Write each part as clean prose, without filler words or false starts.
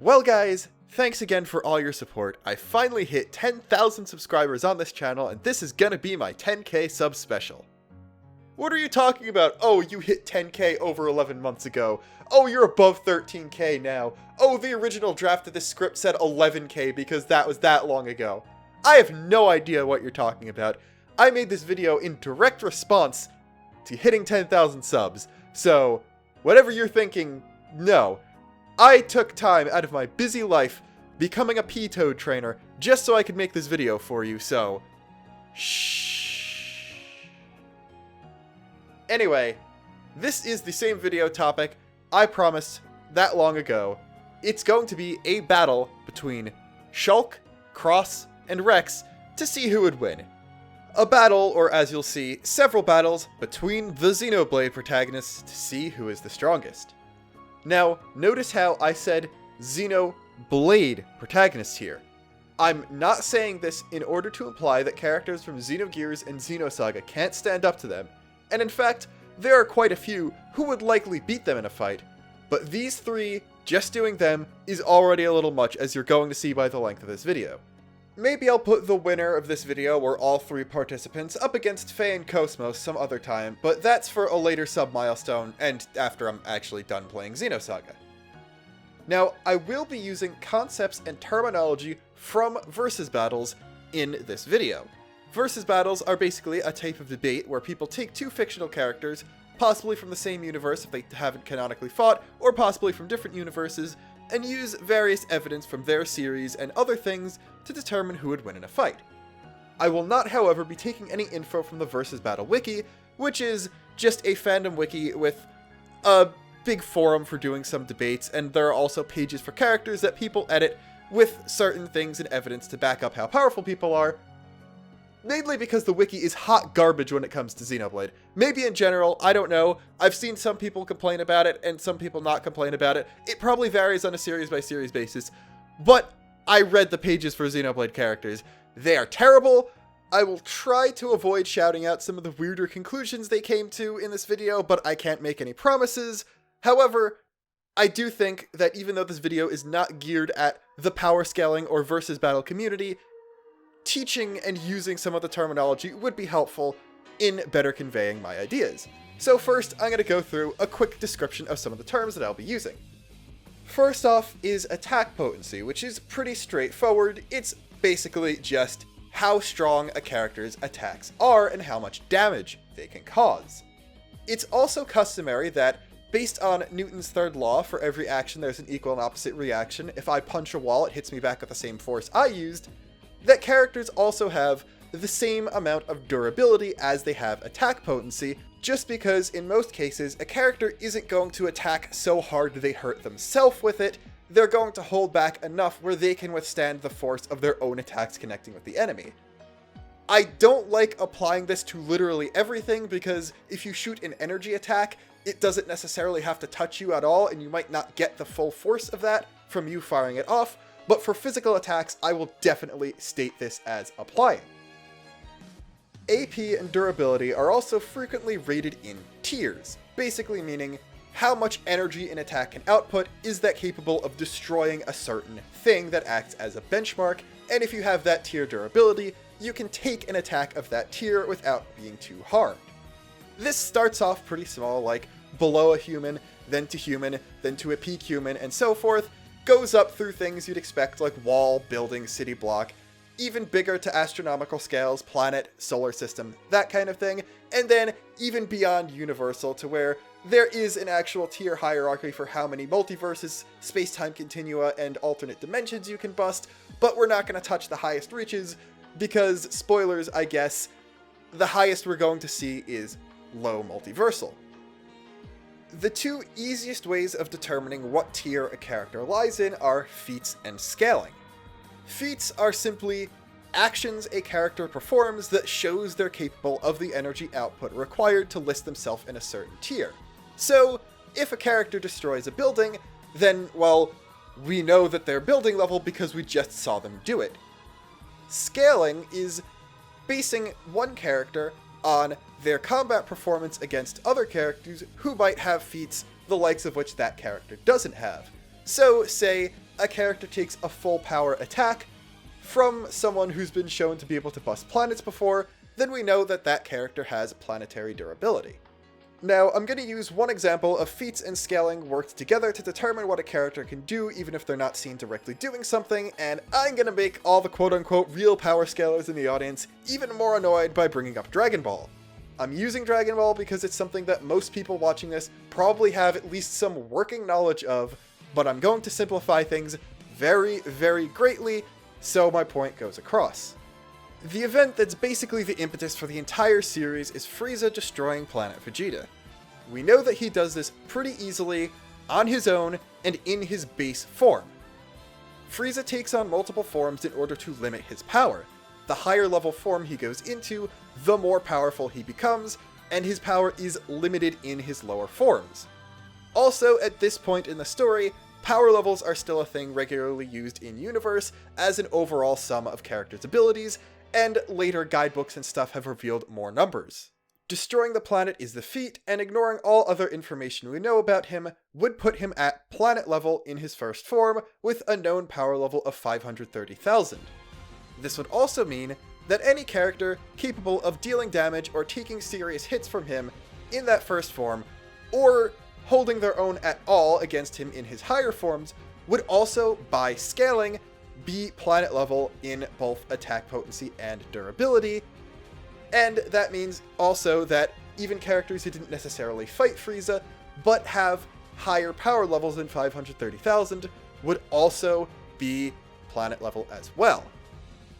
Well guys, thanks again for all your support. I finally hit 10,000 subscribers on this channel and this is gonna be my 10k sub special. What are you talking about? Oh, you hit 10k over 11 months ago. Oh, you're above 13k now. Oh, the original draft of this script said 11k because that was that long ago. I have no idea what you're talking about. I made this video in direct response to hitting 10,000 subs. So, whatever you're thinking, no. I took time out of my busy life becoming a P-Toad trainer just so I could make this video for you, so shh. Anyway, this is the same video topic I promised that long ago. It's going to be a battle between Shulk, Cross, and Rex to see who would win. A battle, or as you'll see, several battles between the Xenoblade protagonists to see who is the strongest. Now, notice how I said Xenoblade protagonists here. I'm not saying this in order to imply that characters from Xenogears and Xenosaga can't stand up to them, and in fact, there are quite a few who would likely beat them in a fight, but these three, just doing them, is already a little much as you're going to see by the length of this video. Maybe I'll put the winner of this video, or all three participants, up against Faye and Cosmos some other time, but that's for a later sub-milestone, and after I'm actually done playing Xenosaga. Now, I will be using concepts and terminology from versus battles in this video. Versus battles are basically a type of debate where people take two fictional characters, possibly from the same universe if they haven't canonically fought, or possibly from different universes, and use various evidence from their series and other things to determine who would win in a fight. I will not, however, be taking any info from the Versus Battle Wiki, which is just a fandom wiki with a big forum for doing some debates, and there are also pages for characters that people edit with certain things and evidence to back up how powerful people are, mainly because the wiki is hot garbage when it comes to Xenoblade. Maybe in general, I don't know. I've seen some people complain about it and some people not complain about it. It probably varies on a series by series basis, but I read the pages for Xenoblade characters. They are terrible. I will try to avoid shouting out some of the weirder conclusions they came to in this video, but I can't make any promises. However, I do think that even though this video is not geared at the power scaling or versus battle community, teaching and using some of the terminology would be helpful in better conveying my ideas. So first, I'm going to go through a quick description of some of the terms that I'll be using. First off is attack potency, which is pretty straightforward. It's basically just how strong a character's attacks are and how much damage they can cause. It's also customary that, based on Newton's third law, for every action there's an equal and opposite reaction. If I punch a wall, it hits me back with the same force I used. That characters also have the same amount of durability as they have attack potency, just because in most cases a character isn't going to attack so hard they hurt themselves with it. They're going to hold back enough where they can withstand the force of their own attacks connecting with the enemy. I don't like applying this to literally everything, because if you shoot an energy attack, it doesn't necessarily have to touch you at all, and you might not get the full force of that from you firing it off. But for physical attacks, I will definitely state this as applying. AP and durability are also frequently rated in tiers, basically meaning how much energy an attack can output is that capable of destroying a certain thing that acts as a benchmark, and if you have that tier durability, you can take an attack of that tier without being too harmed. This starts off pretty small, like below a human, then to a peak human, and so forth, goes up through things you'd expect like wall, building, city block, even bigger to astronomical scales, planet, solar system, that kind of thing, and then even beyond universal to where there is an actual tier hierarchy for how many multiverses, space-time continua, and alternate dimensions you can bust, but we're not going to touch the highest reaches because, spoilers I guess, the highest we're going to see is low multiversal. The two easiest ways of determining what tier a character lies in are feats and scaling. Feats are simply actions a character performs that shows they're capable of the energy output required to list themselves in a certain tier. So, if a character destroys a building, then, well, we know that they're building level because we just saw them do it. Scaling is basing one character on their combat performance against other characters who might have feats the likes of which that character doesn't have. So, say a character takes a full power attack from someone who's been shown to be able to bust planets before, then we know that that character has planetary durability. Now, I'm going to use one example of feats and scaling worked together to determine what a character can do even if they're not seen directly doing something, and I'm going to make all the quote-unquote real power scalers in the audience even more annoyed by bringing up Dragon Ball. I'm using Dragon Ball because it's something that most people watching this probably have at least some working knowledge of, but I'm going to simplify things very, very greatly so my point goes across. The event that's basically the impetus for the entire series is Frieza destroying planet Vegeta. We know that he does this pretty easily, on his own, and in his base form. Frieza takes on multiple forms in order to limit his power. The higher level form he goes into, the more powerful he becomes, and his power is limited in his lower forms. Also, at this point in the story, power levels are still a thing regularly used in universe as an overall sum of characters' abilities, and later guidebooks and stuff have revealed more numbers. Destroying the planet is the feat, and ignoring all other information we know about him would put him at planet level in his first form, with a known power level of 530,000. This would also mean that any character capable of dealing damage or taking serious hits from him in that first form, or holding their own at all against him in his higher forms, would also, by scaling, be planet level in both attack potency and durability, and that means also that even characters who didn't necessarily fight Frieza, but have higher power levels than 530,000, would also be planet level as well.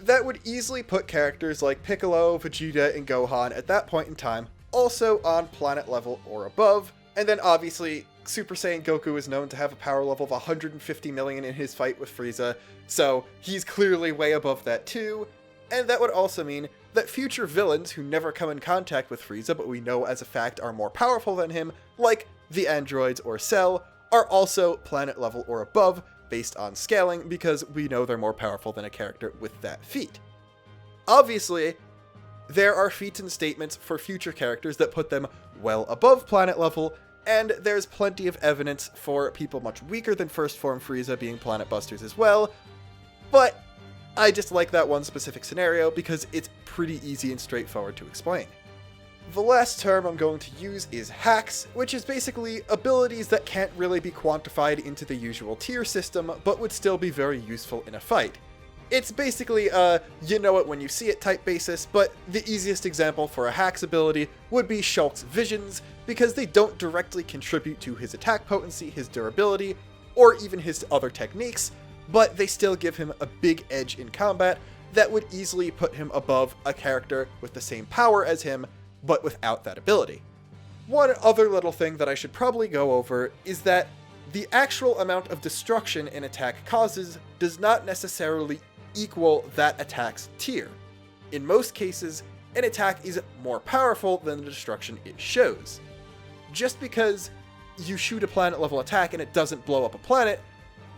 That would easily put characters like Piccolo, Vegeta, and Gohan at that point in time also on planet level or above, and then obviously Super Saiyan Goku is known to have a power level of 150 million in his fight with Frieza, so he's clearly way above that too, and that would also mean that future villains who never come in contact with Frieza but we know as a fact are more powerful than him, like the androids or Cell, are also planet level or above based on scaling because we know they're more powerful than a character with that feat. Obviously, there are feats and statements for future characters that put them well above planet level, and there's plenty of evidence for people much weaker than First Form Frieza being planet busters as well, but I just like that one specific scenario because it's pretty easy and straightforward to explain. The last term I'm going to use is hacks, which is basically abilities that can't really be quantified into the usual tier system, but would still be very useful in a fight. It's basically a you know it when you see it type basis, but the easiest example for a hack's ability would be Shulk's visions, because they don't directly contribute to his attack potency, his durability, or even his other techniques, but they still give him a big edge in combat that would easily put him above a character with the same power as him, but without that ability. One other little thing that I should probably go over is that the actual amount of destruction an attack causes does not necessarily equal that attack's tier. In most cases, an attack is more powerful than the destruction it shows. Just because you shoot a planet level attack and it doesn't blow up a planet,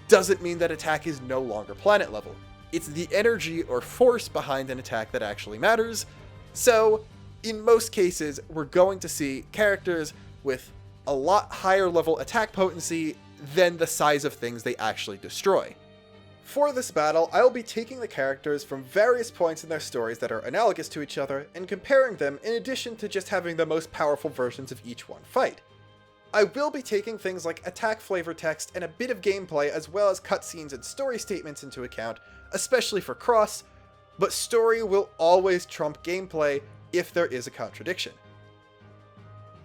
doesn't mean that attack is no longer planet level. It's the energy or force behind an attack that actually matters, so in most cases, we're going to see characters with a lot higher level attack potency than the size of things they actually destroy. For this battle, I'll be taking the characters from various points in their stories that are analogous to each other and comparing them in addition to just having the most powerful versions of each one fight. I will be taking things like attack flavor text and a bit of gameplay as well as cutscenes and story statements into account, especially for Cross, but story will always trump gameplay if there is a contradiction.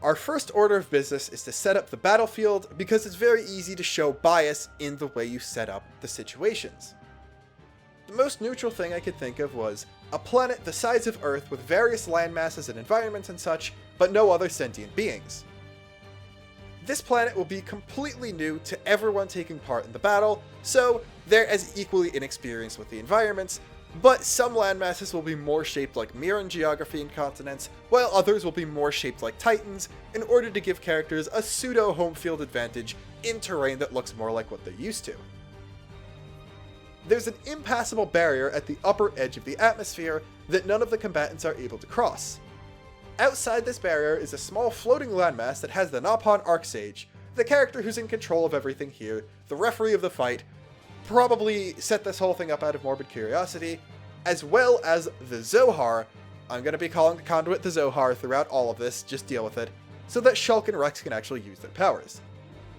Our first order of business is to set up the battlefield because it's very easy to show bias in the way you set up the situations. The most neutral thing I could think of was a planet the size of Earth with various landmasses and environments and such, but no other sentient beings. This planet will be completely new to everyone taking part in the battle, so they're as equally inexperienced with the environments, but some landmasses will be more shaped like Mirren geography and continents, while others will be more shaped like Titans, in order to give characters a pseudo-home field advantage in terrain that looks more like what they're used to. There's an impassable barrier at the upper edge of the atmosphere that none of the combatants are able to cross. Outside this barrier is a small floating landmass that has the Nopon Arcsage, the character who's in control of everything here, the referee of the fight, probably set this whole thing up out of morbid curiosity, as well as the Zohar. I'm going to be calling the conduit the Zohar throughout all of this, just deal with it, so that Shulk and Rex can actually use their powers.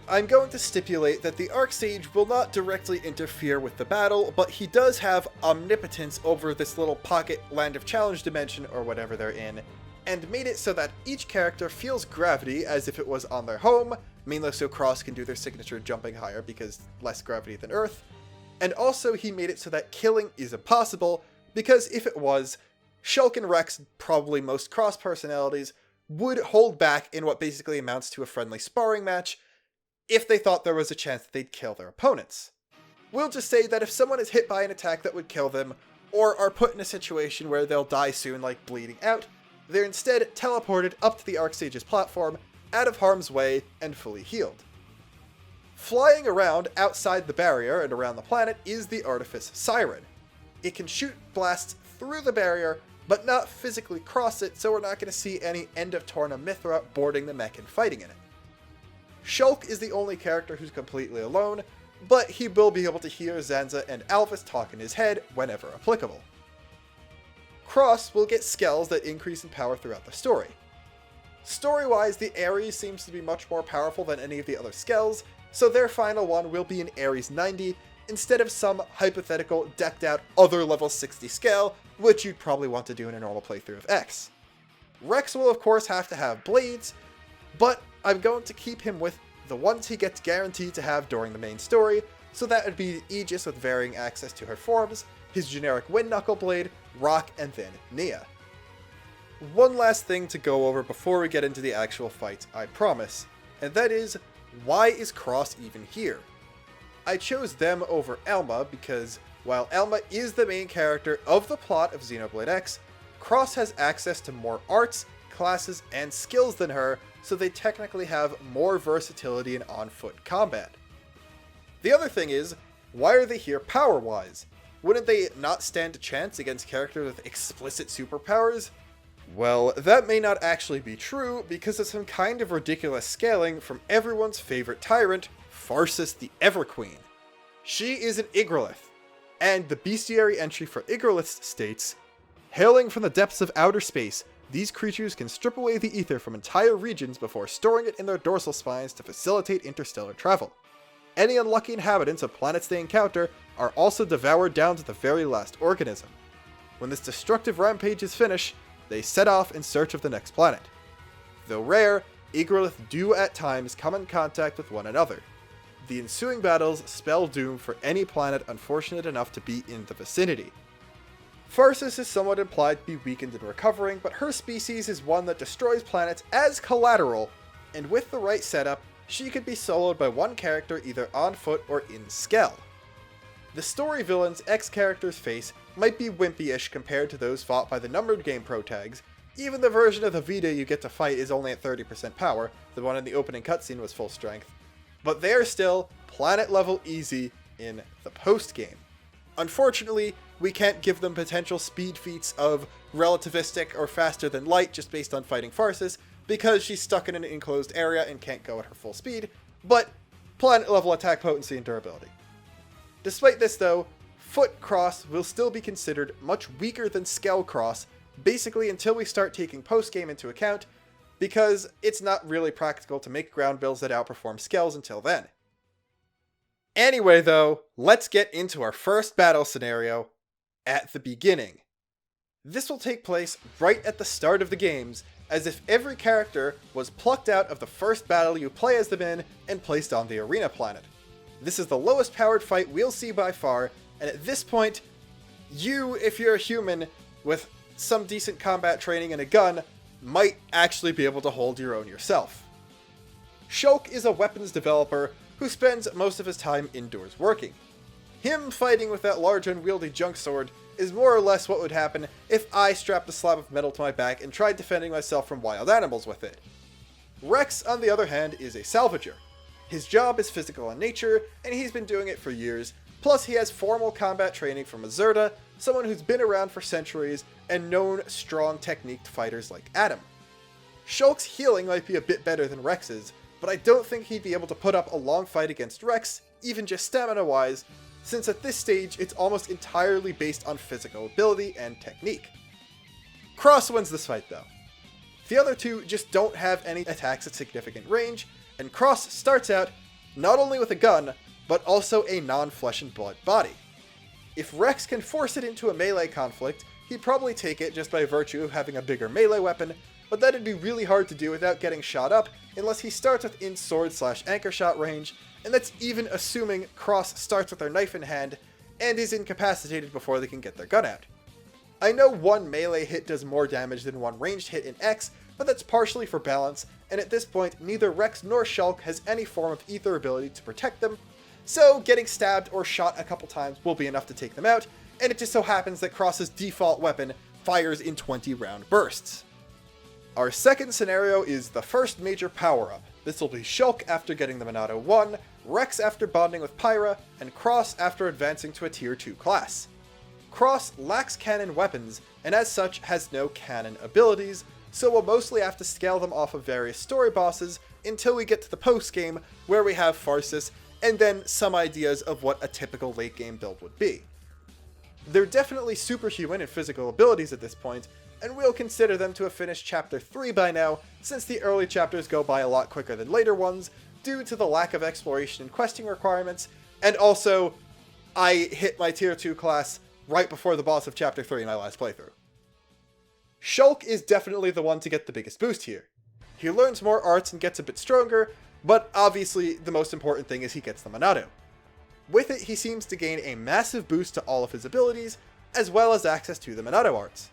I'm going to stipulate that the Archsage will not directly interfere with the battle, but he does have omnipotence over this little pocket Land of Challenge dimension, or whatever they're in, and made it so that each character feels gravity as if it was on their home, mainly so Cross can do their signature jumping higher because less gravity than Earth, and also he made it so that killing is impossible, because if it was, Shulk and Rex, probably most Cross personalities, would hold back in what basically amounts to a friendly sparring match, if they thought there was a chance that they'd kill their opponents. We'll just say that if someone is hit by an attack that would kill them, or are put in a situation where they'll die soon, like bleeding out, they're instead teleported up to the Archsage's platform, out of harm's way, and fully healed. Flying around outside the barrier and around the planet is the Artifice Siren. It can shoot blasts through the barrier, but not physically cross it, so we're not going to see any End of Torna Mithra boarding the mech and fighting in it. Shulk is the only character who's completely alone, but he will be able to hear Zanza and Alvis talk in his head whenever applicable. Cross will get skills that increase in power throughout the story. Story-wise, the Ares seems to be much more powerful than any of the other skills, so their final one will be an Ares 90, instead of some hypothetical decked out other level 60 skill, which you'd probably want to do in a normal playthrough of X. Rex will of course have to have blades, but I'm going to keep him with the ones he gets guaranteed to have during the main story, so that would be Aegis with varying access to her forms, his generic Wind Knuckle Blade, Rock, and then Nia. One last thing to go over before we get into the actual fight, I promise, and that is, why is Cross even here? I chose them over Elma because, while Elma is the main character of the plot of Xenoblade X, Cross has access to more arts, classes, and skills than her, so they technically have more versatility in on-foot combat. The other thing is, why are they here power-wise? Wouldn't they not stand a chance against characters with explicit superpowers? Well, that may not actually be true, because of some kind of ridiculous scaling from everyone's favorite tyrant, Pharsis the Everqueen. She is an Igrolith, and the bestiary entry for Igroliths states, "Hailing from the depths of outer space, these creatures can strip away the ether from entire regions before storing it in their dorsal spines to facilitate interstellar travel. Any unlucky inhabitants of planets they encounter are also devoured down to the very last organism. When this destructive rampage is finished, they set off in search of the next planet. Though rare, Igrolith do at times come in contact with one another. The ensuing battles spell doom for any planet unfortunate enough to be in the vicinity. Pharsis is somewhat implied to be weakened and recovering, but her species is one that destroys planets as collateral, and with the right setup, she could be soloed by one character either on foot or in Skell. The story villains X characters face might be wimpy-ish compared to those fought by the numbered game protags. Even the version of the Vita you get to fight is only at 30% power, the one in the opening cutscene was full strength, but they are still planet level easy in the post-game. Unfortunately, we can't give them potential speed feats of relativistic or faster than light just based on fighting Pharsis, because she's stuck in an enclosed area and can't go at her full speed, but planet level attack potency and durability. Despite this though, Foot Cross will still be considered much weaker than Skell Cross, basically until we start taking post-game into account, because it's not really practical to make ground builds that outperform Skells until then. Anyway though, let's get into our first battle scenario at the beginning. This will take place right at the start of the games, as if every character was plucked out of the first battle you play as them in and placed on the arena planet. This is the lowest powered fight we'll see by far, and at this point, you, if you're a human with some decent combat training and a gun, might actually be able to hold your own yourself. Shulk is a weapons developer who spends most of his time indoors working. Him fighting with that large unwieldy junk sword is more or less what would happen if I strapped a slab of metal to my back and tried defending myself from wild animals with it. Rex, on the other hand, is a salvager. His job is physical in nature, and he's been doing it for years, plus he has formal combat training from Azurda, someone who's been around for centuries and known strong techniqued fighters like Adam. Shulk's healing might be a bit better than Rex's, but I don't think he'd be able to put up a long fight against Rex, even just stamina-wise, since at this stage it's almost entirely based on physical ability and technique. Cross wins this fight though. The other two just don't have any attacks at significant range, and Cross starts out not only with a gun, but also a non-flesh and blood body. If Rex can force it into a melee conflict, he'd probably take it just by virtue of having a bigger melee weapon, but that'd be really hard to do without getting shot up unless he starts within sword/anchor shot range, and that's even assuming Cross starts with their knife in hand and is incapacitated before they can get their gun out. I know one melee hit does more damage than one ranged hit in X, but that's partially for balance, and at this point neither Rex nor Shulk has any form of ether ability to protect them, so getting stabbed or shot a couple times will be enough to take them out, and it just so happens that Cross's default weapon fires in 20-round bursts. Our second scenario is the first major power-up. This will be Shulk after getting the Monado 1, Rex after bonding with Pyra, and Cross after advancing to a tier 2 class. Cross lacks canon weapons, and as such has no canon abilities, so we'll mostly have to scale them off of various story bosses until we get to the post-game, where we have Pharsis, and then some ideas of what a typical late-game build would be. They're definitely superhuman in physical abilities at this point, and we'll consider them to have finished Chapter 3 by now, since the early chapters go by a lot quicker than later ones, due to the lack of exploration and questing requirements, and also, I hit my Tier 2 class right before the boss of Chapter 3 in my last playthrough. Shulk is definitely the one to get the biggest boost here. He learns more arts and gets a bit stronger, but obviously the most important thing is he gets the Monado. With it, he seems to gain a massive boost to all of his abilities, as well as access to the Monado arts.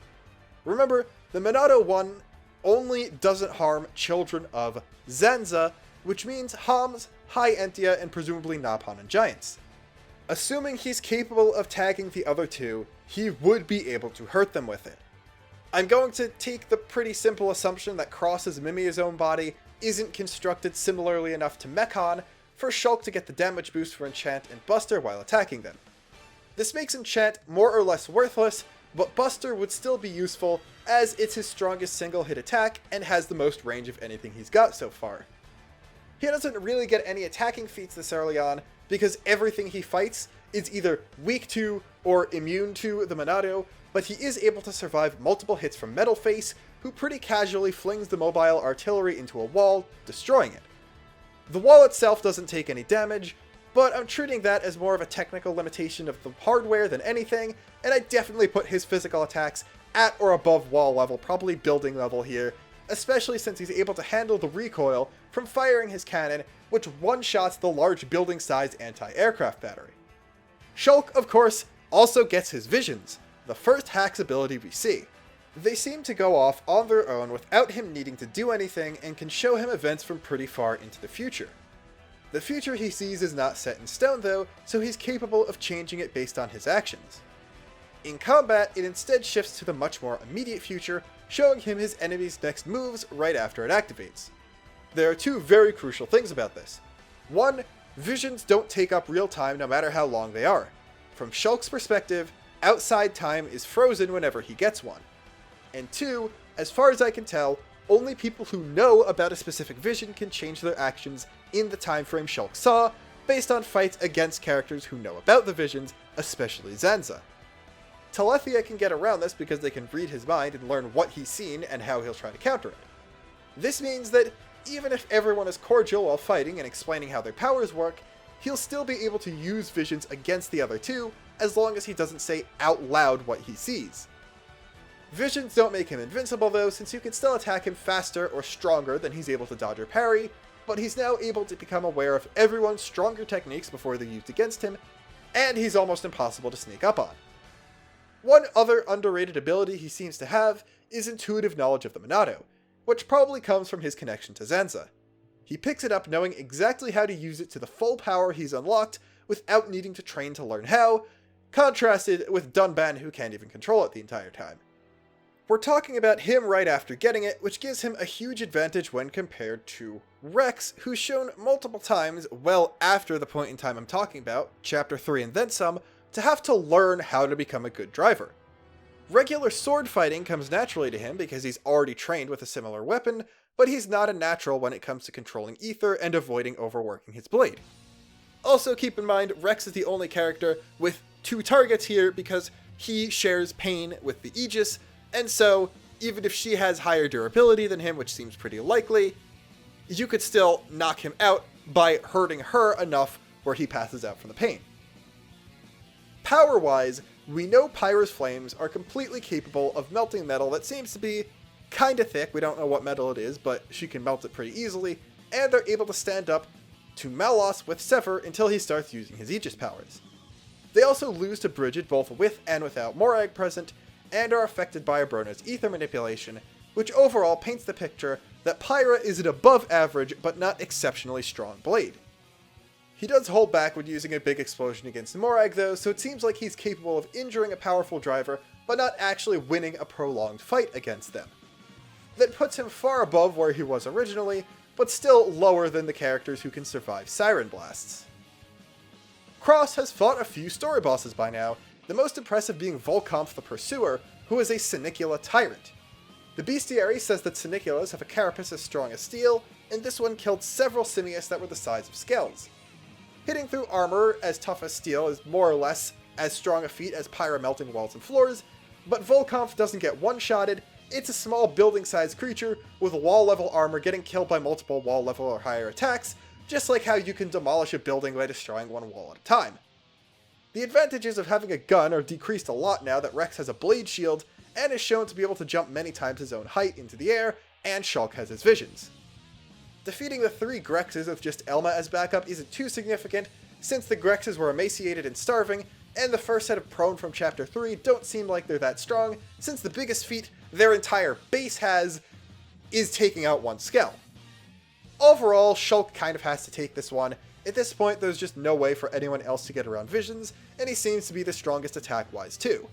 Remember, the Monado 1 only doesn't harm children of Zanza, which means Homs, High Entia, and presumably Napon and Giants. Assuming he's capable of tagging the other two, he would be able to hurt them with it. I'm going to take the pretty simple assumption that Cross's Mimiazone body isn't constructed similarly enough to Mechon for Shulk to get the damage boost for Enchant and Buster while attacking them. This makes Enchant more or less worthless, but Buster would still be useful as it's his strongest single hit attack and has the most range of anything he's got so far. He doesn't really get any attacking feats this early on because everything he fights is either weak to or immune to the Monado, but he is able to survive multiple hits from Metal Face, who pretty casually flings the mobile artillery into a wall, destroying it. The wall itself doesn't take any damage, but I'm treating that as more of a technical limitation of the hardware than anything, and I definitely put his physical attacks at or above wall level, probably building level here, especially since he's able to handle the recoil from firing his cannon, which one-shots the large building-sized anti-aircraft battery. Shulk, of course, also gets his visions, the first Hack's ability we see. They seem to go off on their own without him needing to do anything and can show him events from pretty far into the future. The future he sees is not set in stone though, so he's capable of changing it based on his actions. In combat, it instead shifts to the much more immediate future, showing him his enemy's next moves right after it activates. There are two very crucial things about this. One, visions don't take up real time no matter how long they are. From Shulk's perspective, outside time is frozen whenever he gets one. And two, as far as I can tell, only people who know about a specific vision can change their actions in the time frame Shulk saw, based on fights against characters who know about the visions, especially Zanza. Telethia can get around this because they can read his mind and learn what he's seen and how he'll try to counter it. This means that even if everyone is cordial while fighting and explaining how their powers work, he'll still be able to use visions against the other two, as long as he doesn't say out loud what he sees. Visions don't make him invincible though, since you can still attack him faster or stronger than he's able to dodge or parry, but he's now able to become aware of everyone's stronger techniques before they're used against him, and he's almost impossible to sneak up on. One other underrated ability he seems to have is intuitive knowledge of the Monado, which probably comes from his connection to Zanza. He picks it up knowing exactly how to use it to the full power he's unlocked without needing to train to learn how, contrasted with Dunban who can't even control it the entire time. We're talking about him right after getting it, which gives him a huge advantage when compared to Rex, who's shown multiple times well after the point in time I'm talking about, Chapter 3 and then some, to have to learn how to become a good driver. Regular sword fighting comes naturally to him because he's already trained with a similar weapon, but he's not a natural when it comes to controlling ether and avoiding overworking his blade. Also keep in mind, Rex is the only character with 2 targets here because he shares pain with the Aegis, and so even if she has higher durability than him, which seems pretty likely, you could still knock him out by hurting her enough where he passes out from the pain. Power-wise, we know Pyra's flames are completely capable of melting metal that seems to be kinda thick. We don't know what metal it is, but she can melt it pretty easily, and they're able to stand up to Malos with Sever until he starts using his Aegis powers. They also lose to Brigid both with and without Morag present, and are affected by Abrona's ether manipulation, which overall paints the picture that Pyra is an above average but not exceptionally strong blade. He does hold back when using a big explosion against Morag though, so it seems like he's capable of injuring a powerful driver but not actually winning a prolonged fight against them. That puts him far above where he was originally, but still lower than the characters who can survive Siren Blasts. Cross has fought a few story bosses by now, the most impressive being Volkampf the Pursuer, who is a Sinicula tyrant. The bestiary says that Siniculas have a carapace as strong as steel, and this one killed several simius that were the size of skells. Hitting through armor as tough as steel is more or less as strong a feat as Pyra melting walls and floors, but Volkampf doesn't get one-shotted. It's a small building-sized creature with wall-level armor getting killed by multiple wall-level or higher attacks, just like how you can demolish a building by destroying one wall at a time. The advantages of having a gun are decreased a lot now that Rex has a blade shield, and is shown to be able to jump many times his own height into the air, and Shulk has his visions. Defeating the 3 Grexes with just Elma as backup isn't too significant, since the Grexes were emaciated and starving, and the first set of prone from Chapter 3 don't seem like they're that strong, since the biggest feat their entire base has is taking out 1 Skell. Overall, Shulk kind of has to take this one. At this point, there's just no way for anyone else to get around Visions, and he seems to be the strongest attack-wise too.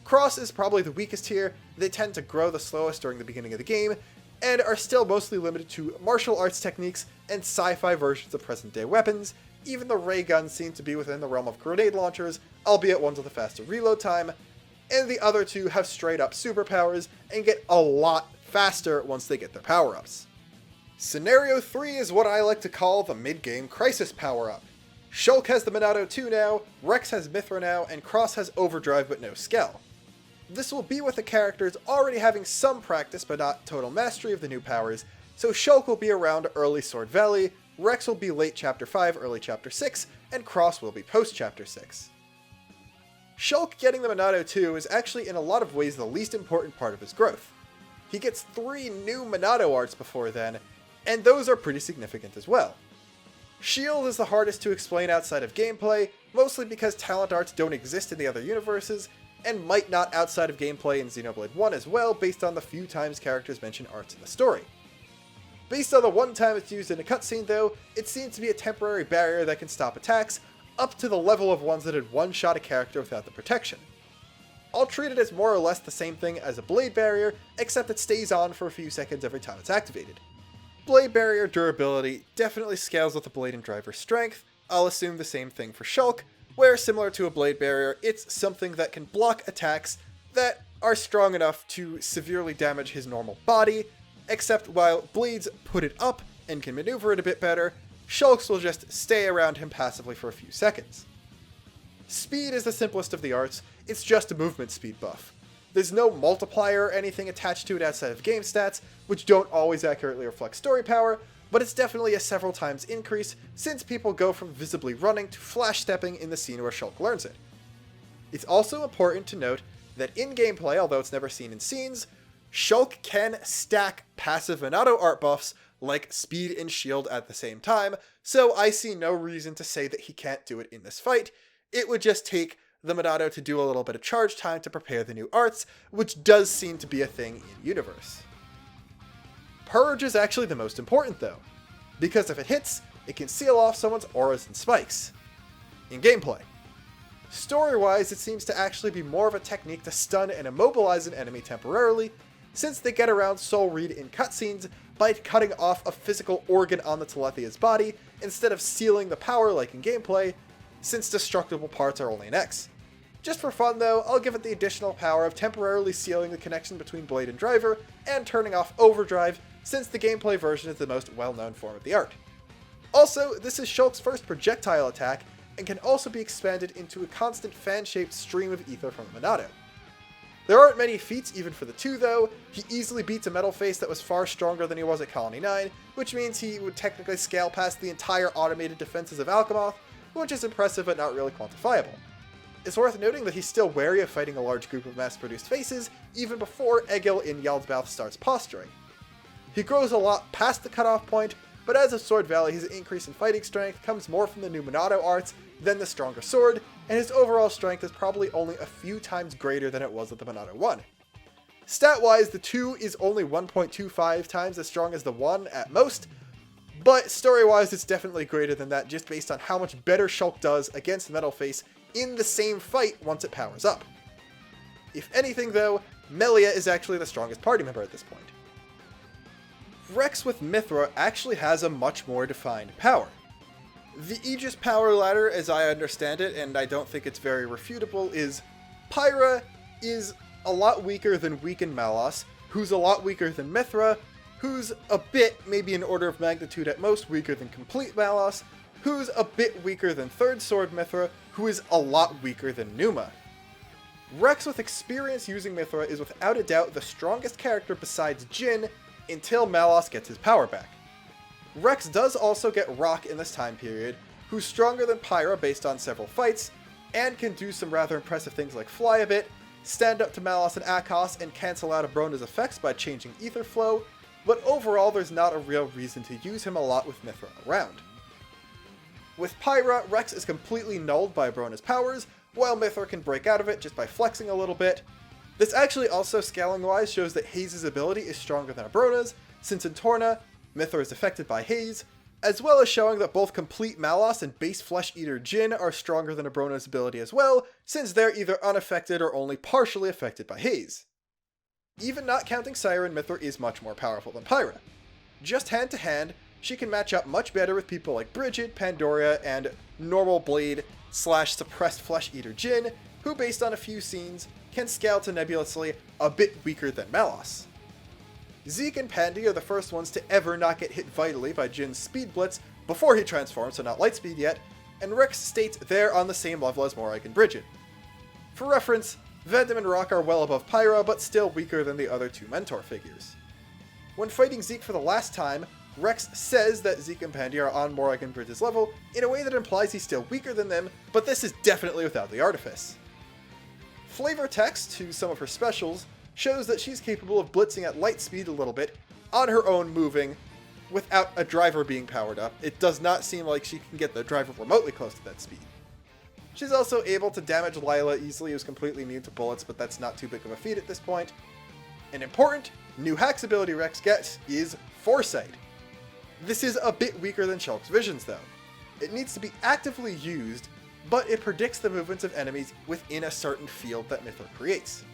Cross is probably the weakest here. They tend to grow the slowest during the beginning of the game, and are still mostly limited to martial arts techniques and sci-fi versions of present-day weapons. Even the ray guns seem to be within the realm of grenade launchers, albeit ones with a faster reload time, and the other 2 have straight-up superpowers and get a lot faster once they get their power-ups. Scenario 3 is what I like to call the mid-game crisis power-up. Shulk has the Monado 2 now, Rex has Mithra now, and Cross has Overdrive but no Skell. This will be with the characters already having some practice but not total mastery of the new powers, so Shulk will be around early Sword Valley, Rex will be late Chapter 5, early Chapter 6, and Cross will be post Chapter 6. Shulk getting the Monado 2 is actually in a lot of ways the least important part of his growth. He gets 3 new Monado arts before then, and those are pretty significant as well. Shield is the hardest to explain outside of gameplay, mostly because talent arts don't exist in the other universes, and might not outside of gameplay in Xenoblade 1 as well, based on the few times characters mention arts in the story. Based on the one time it's used in a cutscene though, it seems to be a temporary barrier that can stop attacks, up to the level of ones that had one-shot a character without the protection. I'll treat it as more or less the same thing as a blade barrier, except it stays on for a few seconds every time it's activated. Blade barrier durability definitely scales with the blade and driver's strength. I'll assume the same thing for Shulk, where similar to a blade barrier, it's something that can block attacks that are strong enough to severely damage his normal body, except while blades put it up and can maneuver it a bit better, Shulk's will just stay around him passively for a few seconds. Speed is the simplest of the arts, it's just a movement speed buff. There's no multiplier or anything attached to it outside of game stats, which don't always accurately reflect story power, but it's definitely a several times increase since people go from visibly running to flash stepping in the scene where Shulk learns it. It's also important to note that in gameplay, although it's never seen in scenes, Shulk can stack passive Monado art buffs like speed and shield at the same time, so I see no reason to say that he can't do it in this fight. It would just take the Monado to do a little bit of charge time to prepare the new arts, which does seem to be a thing in universe. Purge is actually the most important though, because if it hits, it can seal off someone's auras and spikes. In gameplay. Story-wise, it seems to actually be more of a technique to stun and immobilize an enemy temporarily, since they get around Soul Read in cutscenes by cutting off a physical organ on the Telethia's body, instead of sealing the power like in gameplay, since destructible parts are only an X. Just for fun though, I'll give it the additional power of temporarily sealing the connection between blade and driver, and turning off overdrive, since the gameplay version is the most well-known form of the art. Also, this is Shulk's first projectile attack, and can also be expanded into a constant fan-shaped stream of ether from the Monado. There aren't many feats even for the two though. He easily beats a metal face that was far stronger than he was at Colony 9, which means he would technically scale past the entire automated defenses of Alchemoth, which is impressive but not really quantifiable. It's worth noting that he's still wary of fighting a large group of mass-produced faces, even before Egil in Yaldmouth starts posturing. He grows a lot past the cutoff point, but as of Sword Valley, his increase in fighting strength comes more from the new Monado arts than the stronger sword, and his overall strength is probably only a few times greater than it was at the Monado 1. Stat-wise, the 2 is only 1.25 times as strong as the 1 at most, but story-wise it's definitely greater than that just based on how much better Shulk does against Metal Face in the same fight once it powers up. If anything though, Melia is actually the strongest party member at this point. Rex with Mithra actually has a much more defined power. The Aegis power ladder, as I understand it, and I don't think it's very refutable, is Pyra is a lot weaker than weakened Malos, who's a lot weaker than Mithra, who's a bit, maybe an order of magnitude at most, weaker than complete Malos, who's a bit weaker than Third Sword Mithra, who is a lot weaker than Numa. Rex with experience using Mithra is without a doubt the strongest character besides Jin until Malos gets his power back. Rex does also get Rock in this time period, who's stronger than Pyra based on several fights, and can do some rather impressive things like fly a bit, stand up to Malos and Akos, and cancel out Abrona's effects by changing ether flow, but overall there's not a real reason to use him a lot with Mithra around. With Pyra, Rex is completely nulled by Abrona's powers, while Mithra can break out of it just by flexing a little bit. This actually also, scaling-wise, shows that Haze's ability is stronger than Abrona's, since in Torna, Mithra is affected by Haze, as well as showing that both complete Malos and base Flesh Eater Jin are stronger than Abrona's ability as well, since they're either unaffected or only partially affected by Haze. Even not counting Siren, Mithra is much more powerful than Pyra. Just hand-to-hand, she can match up much better with people like Bridget, Pandoria, and normal Blade / suppressed Flesh Eater Jin, who based on a few scenes, can scale to nebulously a bit weaker than Malos. Zeke and Pandy are the first ones to ever not get hit vitally by Jin's Speed Blitz before he transforms, so not Lightspeed yet, and Rex states they're on the same level as Morag and Bridget. For reference, Vendom and Rock are well above Pyra, but still weaker than the other two mentor figures. When fighting Zeke for the last time, Rex says that Zeke and Pandy are on Morag and Bridget's level in a way that implies he's still weaker than them, but this is definitely without the artifice. Flavor text to some of her specials shows that she's capable of blitzing at light speed a little bit, on her own moving, without a driver being powered up. It does not seem like she can get the driver remotely close to that speed. She's also able to damage Lila easily, who's completely immune to bullets, but that's not too big of a feat at this point. An important new hacks ability Rex gets is Foresight. This is a bit weaker than Shulk's Visions though. It needs to be actively used, but it predicts the movements of enemies within a certain field that Mithra creates.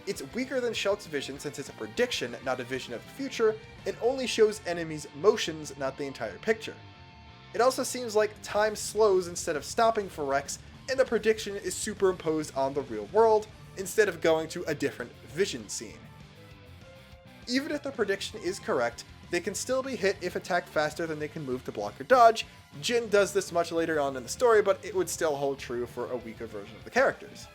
It's weaker than Shulk's Vision since it's a prediction, not a vision of the future, and only shows enemies' motions, not the entire picture. It also seems like time slows instead of stopping for Rex, and the prediction is superimposed on the real world, instead of going to a different vision scene. Even if the prediction is correct, they can still be hit if attacked faster than they can move to block or dodge. Jin does this much later on in the story, but it would still hold true for a weaker version of the characters.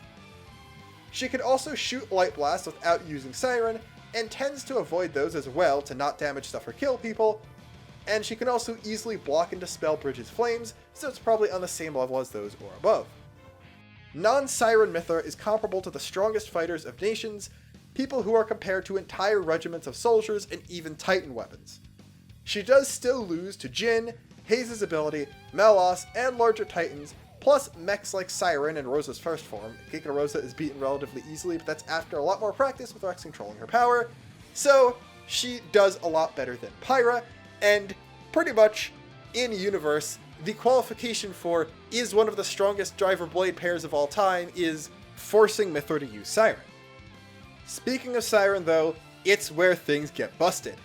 She can also shoot Light Blast without using Siren, and tends to avoid those as well to not damage stuff or kill people, and she can also easily block and dispel Bridget's flames, so it's probably on the same level as those or above. Non-Siren Mithra is comparable to the strongest fighters of nations, people who are compared to entire regiments of soldiers and even Titan weapons. She does still lose to Jin, Haze's ability, Malos, and larger Titans, plus mechs like Siren and Rosa's first form. Giga Rosa is beaten relatively easily, but that's after a lot more practice with Rex controlling her power, so she does a lot better than Pyra, and pretty much, in universe, the qualification for is one of the strongest driver blade pairs of all time is forcing Mithra to use Siren. Speaking of Siren though, it's where things get busted.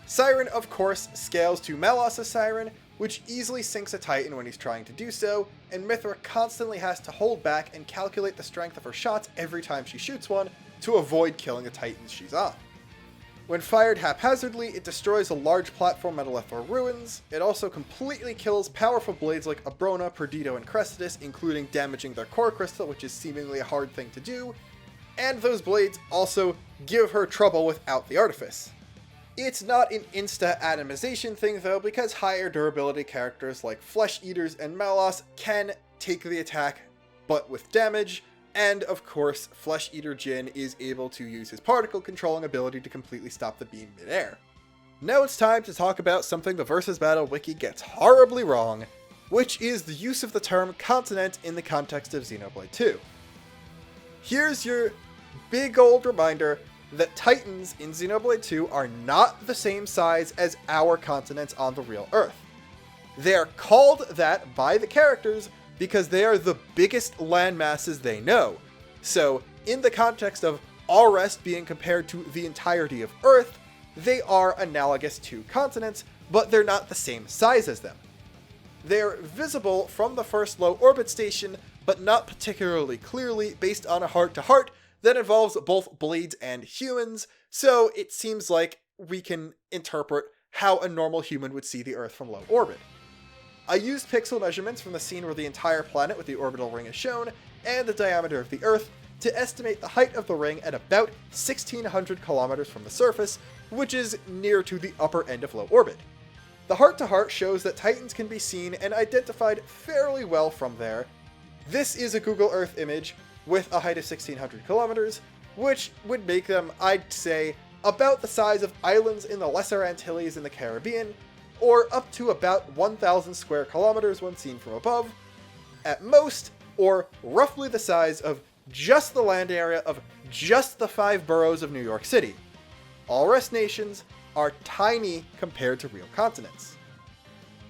Siren, of course, scales to Malos' Siren, which easily sinks a Titan when he's trying to do so, and Mithra constantly has to hold back and calculate the strength of her shots every time she shoots one to avoid killing the Titans she's on. When fired haphazardly, it destroys a large platform at Alethor Ruins. It also completely kills powerful blades like Abrona, Perdido, and Cressitus, including damaging their core crystal, which is seemingly a hard thing to do. And those blades also give her trouble without the artifice. It's not an insta-atomization thing though, because higher durability characters like Flesh Eaters and Malos can take the attack, but with damage. And of course, Flesh Eater Jin is able to use his particle controlling ability to completely stop the beam midair. Now it's time to talk about something the Versus Battle Wiki gets horribly wrong, which is the use of the term continent in the context of Xenoblade 2. Here's your big old reminder that Titans in Xenoblade 2 are not the same size as our continents on the real Earth. They are called that by the characters because they are the biggest land masses they know. So, in the context of all rest being compared to the entirety of Earth, they are analogous to continents, but they're not the same size as them. They're visible from the first low orbit station, but not particularly clearly based on a heart-to-heart that involves both blades and humans, so it seems like we can interpret how a normal human would see the Earth from low orbit. I used pixel measurements from the scene where the entire planet with the orbital ring is shown, and the diameter of the Earth, to estimate the height of the ring at about 1,600 kilometers from the surface, which is near to the upper end of low orbit. The heart-to-heart shows that Titans can be seen and identified fairly well from there. This is a Google Earth image with a height of 1,600 kilometers, which would make them, I'd say, about the size of islands in the Lesser Antilles in the Caribbean, or up to about 1,000 square kilometers when seen from above, at most, or roughly the size of just the land area of just the 5 boroughs of New York City. All rest nations are tiny compared to real continents.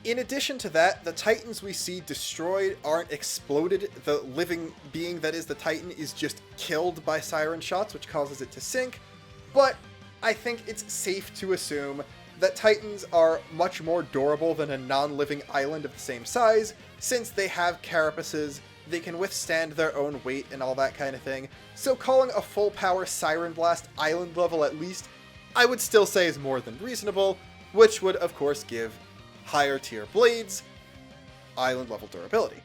In addition to that, the Titans we see destroyed aren't exploded. The living being that is the Titan is just killed by siren shots, which causes it to sink, but I think it's safe to assume that Titans are much more durable than a non-living island of the same size, since they have carapaces, they can withstand their own weight and all that kind of thing, so calling a full power Siren Blast island level at least, I would still say is more than reasonable, which would of course give higher tier blades island level durability.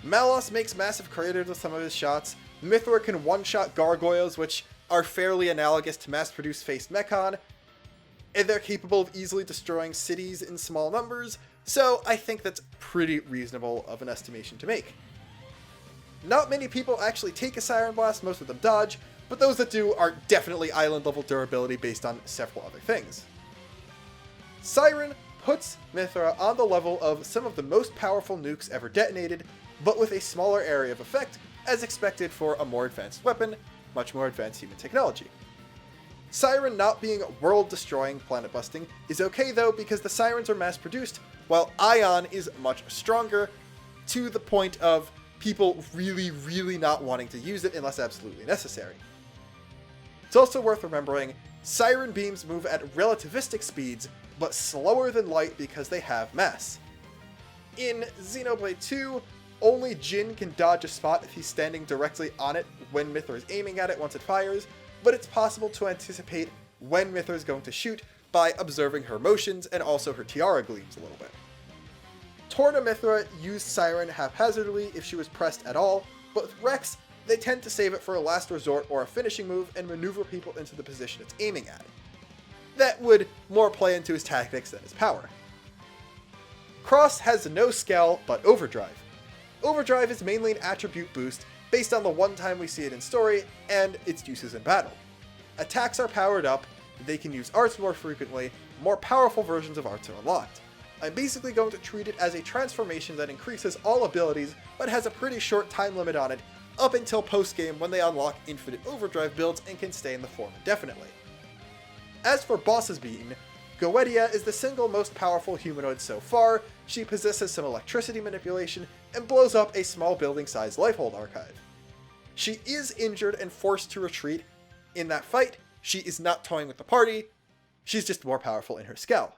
Malos makes massive craters with some of his shots. Mythra can one-shot gargoyles, which are fairly analogous to mass-produced faced Mechon, and they're capable of easily destroying cities in small numbers, so I think that's pretty reasonable of an estimation to make. Not many people actually take a Siren Blast, most of them dodge, but those that do are definitely island level durability based on several other things. Siren puts Mythra on the level of some of the most powerful nukes ever detonated, but with a smaller area of effect, as expected for a more advanced weapon, much more advanced human technology. Siren not being world-destroying, planet-busting is okay though because the Sirens are mass-produced, while Ion is much stronger, to the point of people really not wanting to use it unless absolutely necessary. It's also worth remembering, Siren beams move at relativistic speeds, but slower than light because they have mass. In Xenoblade 2, only Jin can dodge a spot if he's standing directly on it when Mythra is aiming at it once it fires, but it's possible to anticipate when Mythra is going to shoot by observing her motions and also her tiara gleams a little bit. Torna Mythra used Siren haphazardly if she was pressed at all, but with Rex, they tend to save it for a last resort or a finishing move and maneuver people into the position it's aiming at. That would more play into his tactics than his power. Cross has no scale, but Overdrive. Overdrive is mainly an attribute boost based on the one time we see it in story and its uses in battle. Attacks are powered up, they can use arts more frequently, more powerful versions of arts are unlocked. I'm basically going to treat it as a transformation that increases all abilities, but has a pretty short time limit on it, up until post-game when they unlock infinite overdrive builds and can stay in the form indefinitely. As for bosses beaten, Goetia is the single most powerful humanoid so far. She possesses some electricity manipulation and blows up a small building-sized lifehold archive. She is injured and forced to retreat. In that fight, she is not toying with the party, she's just more powerful in her Skell.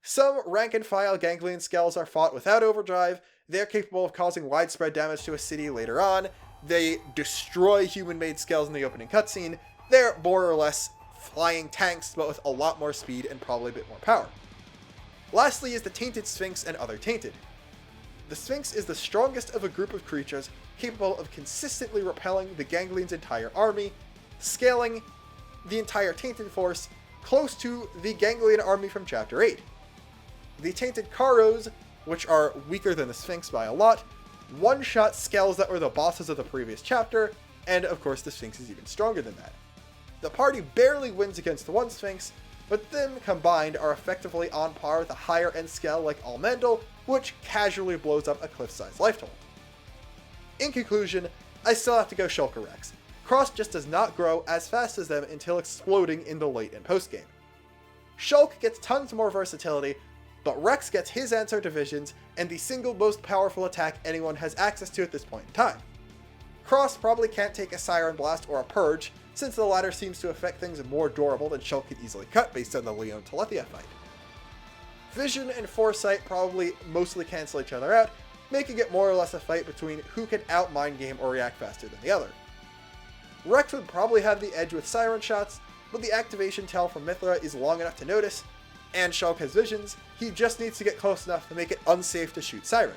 Some rank-and-file ganglion Skells are fought without overdrive. They're capable of causing widespread damage to a city later on. They destroy human-made Skells in the opening cutscene, They're more or less flying tanks, but with a lot more speed and probably a bit more power. Lastly is the Tainted Sphinx and other Tainted. The Sphinx is the strongest of a group of creatures capable of consistently repelling the Ganglions' entire army, scaling the entire Tainted force close to the Ganglion army from Chapter 8. The Tainted Karos, which are weaker than the Sphinx by a lot, one-shot skells that were the bosses of the previous chapter, and of course the Sphinx is even stronger than that. The party barely wins against the one Sphinx, but them combined are effectively on par with a higher end skell like Almendal, which casually blows up a cliff-sized life total. In conclusion, I still have to go Shulk or Rex. Cross just does not grow as fast as them until exploding in the late and post-game. Shulk gets tons more versatility, but Rex gets his answer to visions and the single most powerful attack anyone has access to at this point in time. Cross probably can't take a Siren Blast or a Purge, since the latter seems to affect things more durable than Shulk can easily cut based on the Leon Telethia fight. Vision and Foresight probably mostly cancel each other out, making it more or less a fight between who can out-mind game or react faster than the other. Rex would probably have the edge with Siren Shots, but the activation tail from Mithra is long enough to notice, and Shulk has visions, he just needs to get close enough to make it unsafe to shoot Siren.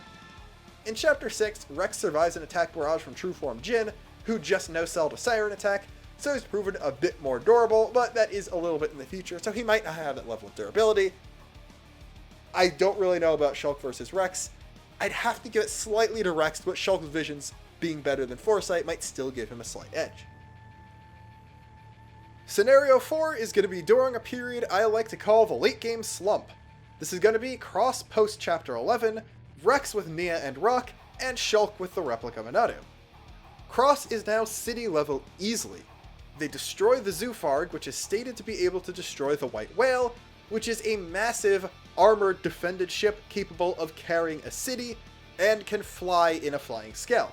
In Chapter 6, Rex survives an attack barrage from True Form Jin, who just no-selled a Siren attack, so he's proven a bit more durable, but that is a little bit in the future, so he might not have that level of durability. I don't really know about Shulk versus Rex. I'd have to give it slightly to Rex, but Shulk's visions being better than Foresight might still give him a slight edge. Scenario 4 is going to be during a period I like to call the late game slump. This is going to be Cross post Chapter 11, Rex with Nia and Rock, and Shulk with the replica Minato. Cross is now city level easily. They destroy the Zoofarg, which is stated to be able to destroy the White Whale, which is a massive armored defended ship capable of carrying a city and can fly in a flying scale.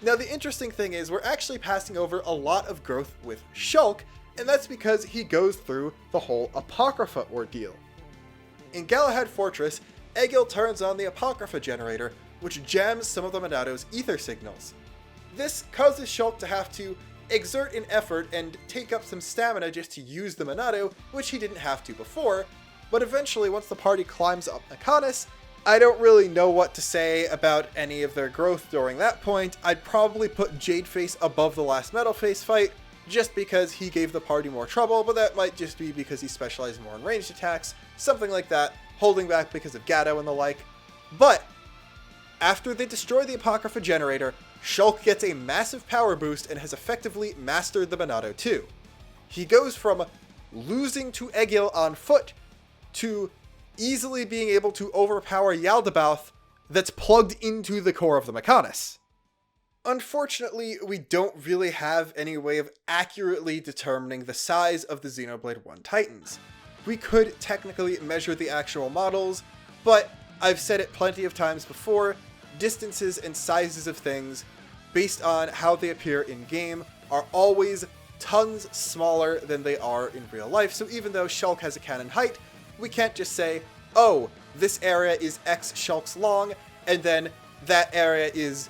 Now the interesting thing is we're actually passing over a lot of growth with Shulk, and that's because he goes through the whole Apocrypha ordeal. In Galahad Fortress, Egil turns on the Apocrypha generator, which jams some of the Minato's ether signals. This causes Shulk to have to exert an effort and take up some stamina just to use the Minato, which he didn't have to before, but eventually once the party climbs up Makanis, I don't really know what to say about any of their growth during that point. I'd probably put Jadeface above the last Metal Face fight, just because he gave the party more trouble, but that might just be because he specialized more in ranged attacks, something like that, holding back because of Gato and the like. But after they destroy the Apocrypha generator, Shulk gets a massive power boost and has effectively mastered the Minato too. He goes from losing to Egil on foot to easily being able to overpower Yaldabaoth that's plugged into the core of the Makanis. Unfortunately, we don't really have any way of accurately determining the size of the Xenoblade 1 Titans. We could technically measure the actual models, but I've said it plenty of times before, distances and sizes of things, based on how they appear in-game, are always tons smaller than they are in real life, so even though Shulk has a canon height, we can't just say, oh, this area is X Shulks long, and then that area is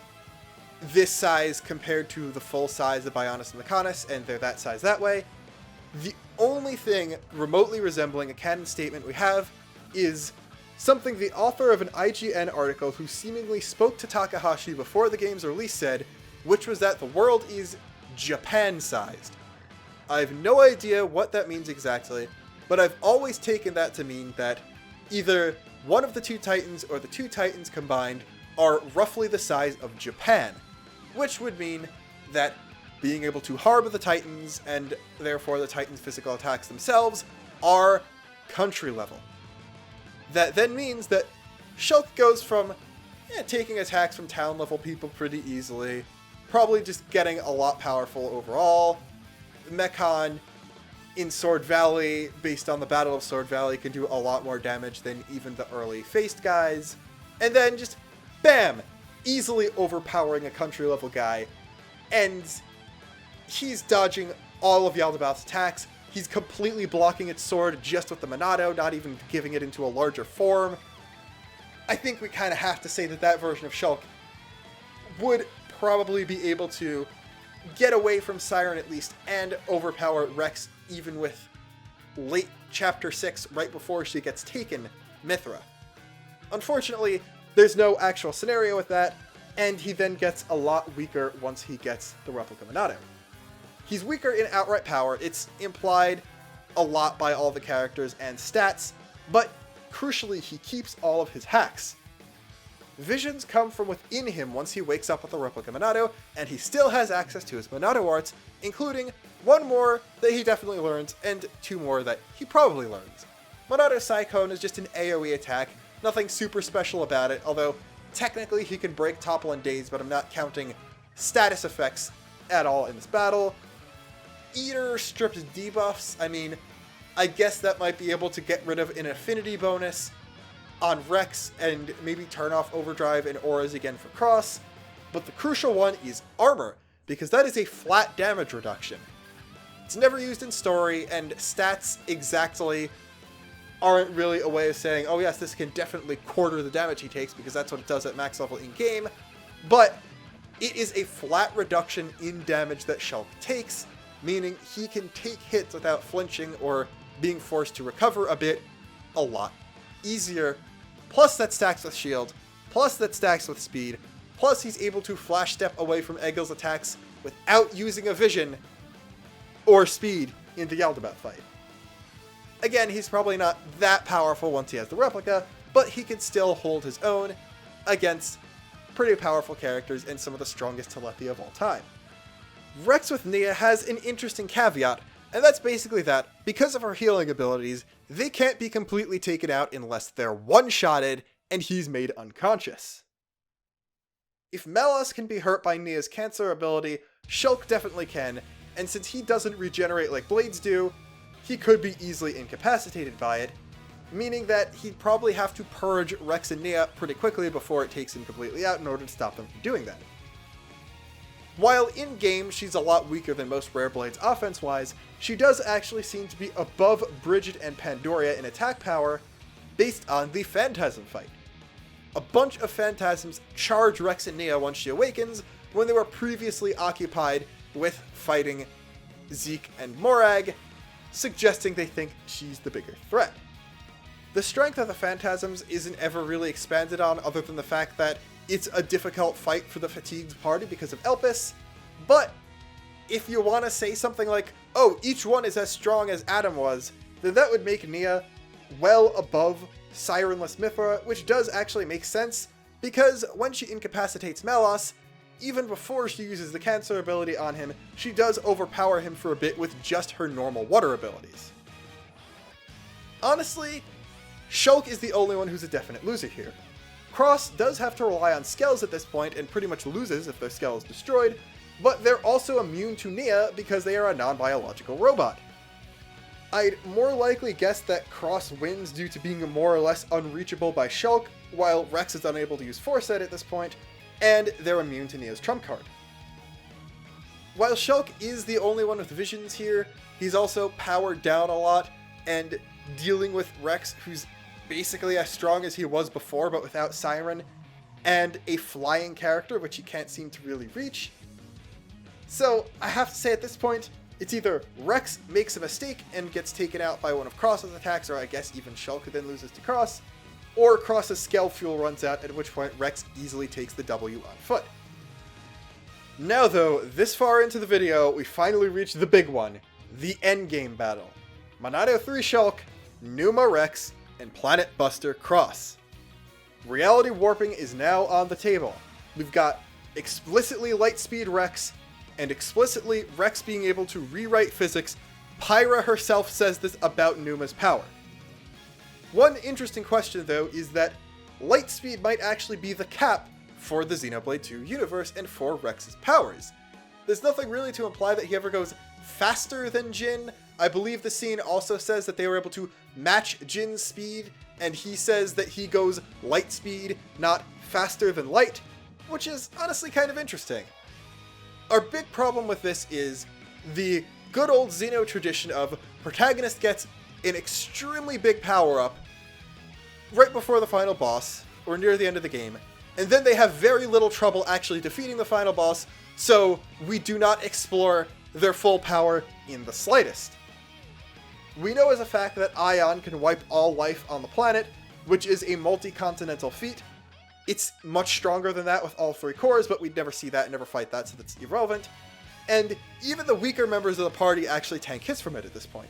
this size compared to the full size of Bionis and Makanis, and they're that size that way. The only thing remotely resembling a canon statement we have is something the author of an IGN article who seemingly spoke to Takahashi before the game's release said, which was that the world is Japan-sized. I have no idea what that means exactly, but I've always taken that to mean that either one of the two Titans or the two Titans combined are roughly the size of Japan, which would mean that being able to harbor the Titans, and therefore the Titans' physical attacks themselves, are country level. That then means that Shulk goes from taking attacks from town level people pretty easily, probably just getting a lot powerful overall. Mechon in Sword Valley, based on the Battle of Sword Valley, can do a lot more damage than even the early faced guys. And then just, bam! Easily overpowering a country level guy. And he's dodging all of Yaldabaoth's attacks. He's completely blocking its sword just with the Minato, not even giving it into a larger form. I think we kind of have to say that that version of Shulk would probably be able to get away from Siren at least and overpower Rex even with late Chapter 6, right before she gets taken, Mythra. Unfortunately, there's no actual scenario with that, and he then gets a lot weaker once he gets the Replica Monado. He's weaker in outright power, it's implied a lot by all the characters and stats, but crucially he keeps all of his hacks. Visions come from within him once he wakes up with the Replica Monado, and he still has access to his Monado arts, including one more that he definitely learns, and two more that he probably learns. Monado Cyclone is just an AoE attack, nothing super special about it, although technically he can break Topple and Daze, but I'm not counting status effects at all in this battle. Eater strips debuffs, I mean, I guess that might be able to get rid of an affinity bonus on Rex and maybe turn off Overdrive and Auras again for Cross, but the crucial one is Armor, because that is a flat damage reduction. It's never used in story, and stats exactly aren't really a way of saying, oh yes, this can definitely quarter the damage he takes, because that's what it does at max level in-game, but it is a flat reduction in damage that Shulk takes, meaning he can take hits without flinching or being forced to recover a bit a lot easier. Plus that stacks with shield, plus that stacks with speed, plus he's able to flash step away from Egil's attacks without using a vision or speed in the Yaldabaoth fight. Again, he's probably not that powerful once he has the replica, but he can still hold his own against pretty powerful characters and some of the strongest telepathy of all time. Rex with Nia has an interesting caveat, and that's basically that, because of her healing abilities, they can't be completely taken out unless they're one-shotted and he's made unconscious. If Melos can be hurt by Nia's cancer ability, Shulk definitely can, and since he doesn't regenerate like Blades do, he could be easily incapacitated by it, meaning that he'd probably have to purge Rex and Nia pretty quickly before it takes him completely out in order to stop them from doing that. While in-game she's a lot weaker than most Rare Blades offense-wise, she does actually seem to be above Bridget and Pandoria in attack power based on the Phantasm fight. A bunch of Phantasms charge Rex and Nia once she awakens when they were previously occupied with fighting Zeke and Morag, suggesting they think she's the bigger threat. The strength of the Phantasms isn't ever really expanded on other than the fact that it's a difficult fight for the fatigued party because of Elpis, but if you want to say something like, oh, each one is as strong as Adam was, then that would make Nia well above Sirenless Mythra, which does actually make sense, because when she incapacitates Melos, even before she uses the cancer ability on him, she does overpower him for a bit with just her normal water abilities. Honestly, Shulk is the only one who's a definite loser here. Cross does have to rely on Skells at this point and pretty much loses if their Skell is destroyed, but they're also immune to Nia because they are a non-biological robot. I'd more likely guess that Cross wins due to being more or less unreachable by Shulk, while Rex is unable to use Foresight at this point, and they're immune to Nia's trump card. While Shulk is the only one with visions here, he's also powered down a lot, and dealing with Rex, who's basically as strong as he was before, but without Siren, and a flying character, which he can't seem to really reach. So, I have to say at this point, it's either Rex makes a mistake and gets taken out by one of Cross's attacks, or I guess even Shulk then loses to Cross, or Cross's Skell fuel runs out, at which point Rex easily takes the W on foot. Now though, this far into the video, we finally reach the big one, the Endgame battle. Monado 3 Shulk, Numa Rex, and Planet Buster Cross. Reality warping is now on the table. We've got explicitly Lightspeed Rex, and explicitly Rex being able to rewrite physics. Pyra herself says this about Numa's power. One interesting question though is that Lightspeed might actually be the cap for the Xenoblade 2 universe and for Rex's powers. There's nothing really to imply that he ever goes faster than Jin. I believe the scene also says that they were able to match Jin's speed, and he says that he goes light speed, not faster than light, which is honestly kind of interesting. Our big problem with this is the good old Xeno tradition of protagonist gets an extremely big power-up right before the final boss, or near the end of the game, and then they have very little trouble actually defeating the final boss, so we do not explore their full power in the slightest. We know as a fact that Ion can wipe all life on the planet, which is a multi-continental feat. It's much stronger than that with all 3 cores, but we'd never see that and never fight that, so that's irrelevant. And even the weaker members of the party actually tank hits from it at this point.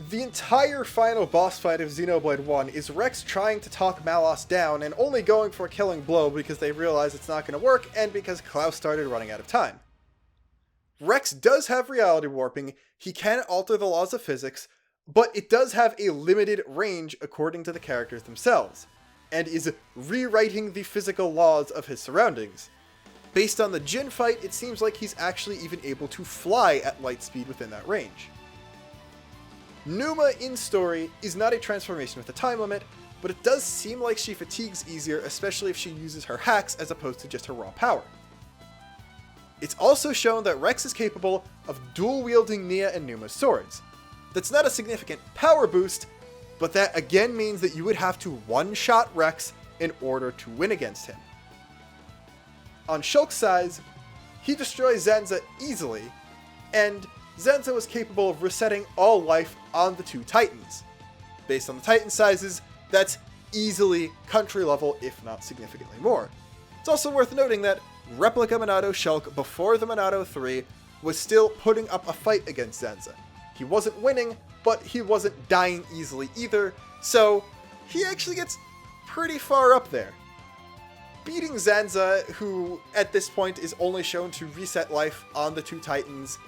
The entire final boss fight of Xenoblade 1 is Rex trying to talk Malos down and only going for a killing blow because they realize it's not going to work and because Klaus started running out of time. Rex does have reality warping, he can alter the laws of physics, but it does have a limited range according to the characters themselves, and is rewriting the physical laws of his surroundings. Based on the Jin fight, it seems like he's actually even able to fly at light speed within that range. Numa in story is not a transformation with a time limit, but it does seem like she fatigues easier, especially if she uses her hacks as opposed to just her raw power. It's also shown that Rex is capable of dual-wielding Nia and Numa's swords. That's not a significant power boost, but that again means that you would have to one-shot Rex in order to win against him. On Shulk's side, he destroys Zanza easily, and Zanza was capable of resetting all life on the 2 Titans. Based on the Titan sizes, that's easily country level, if not significantly more. It's also worth noting that Replica Monado Shulk before the Monado 3 was still putting up a fight against Zanza. He wasn't winning, but he wasn't dying easily either, so he actually gets pretty far up there. Beating Zanza, who at this point is only shown to reset life on the 2 Titans,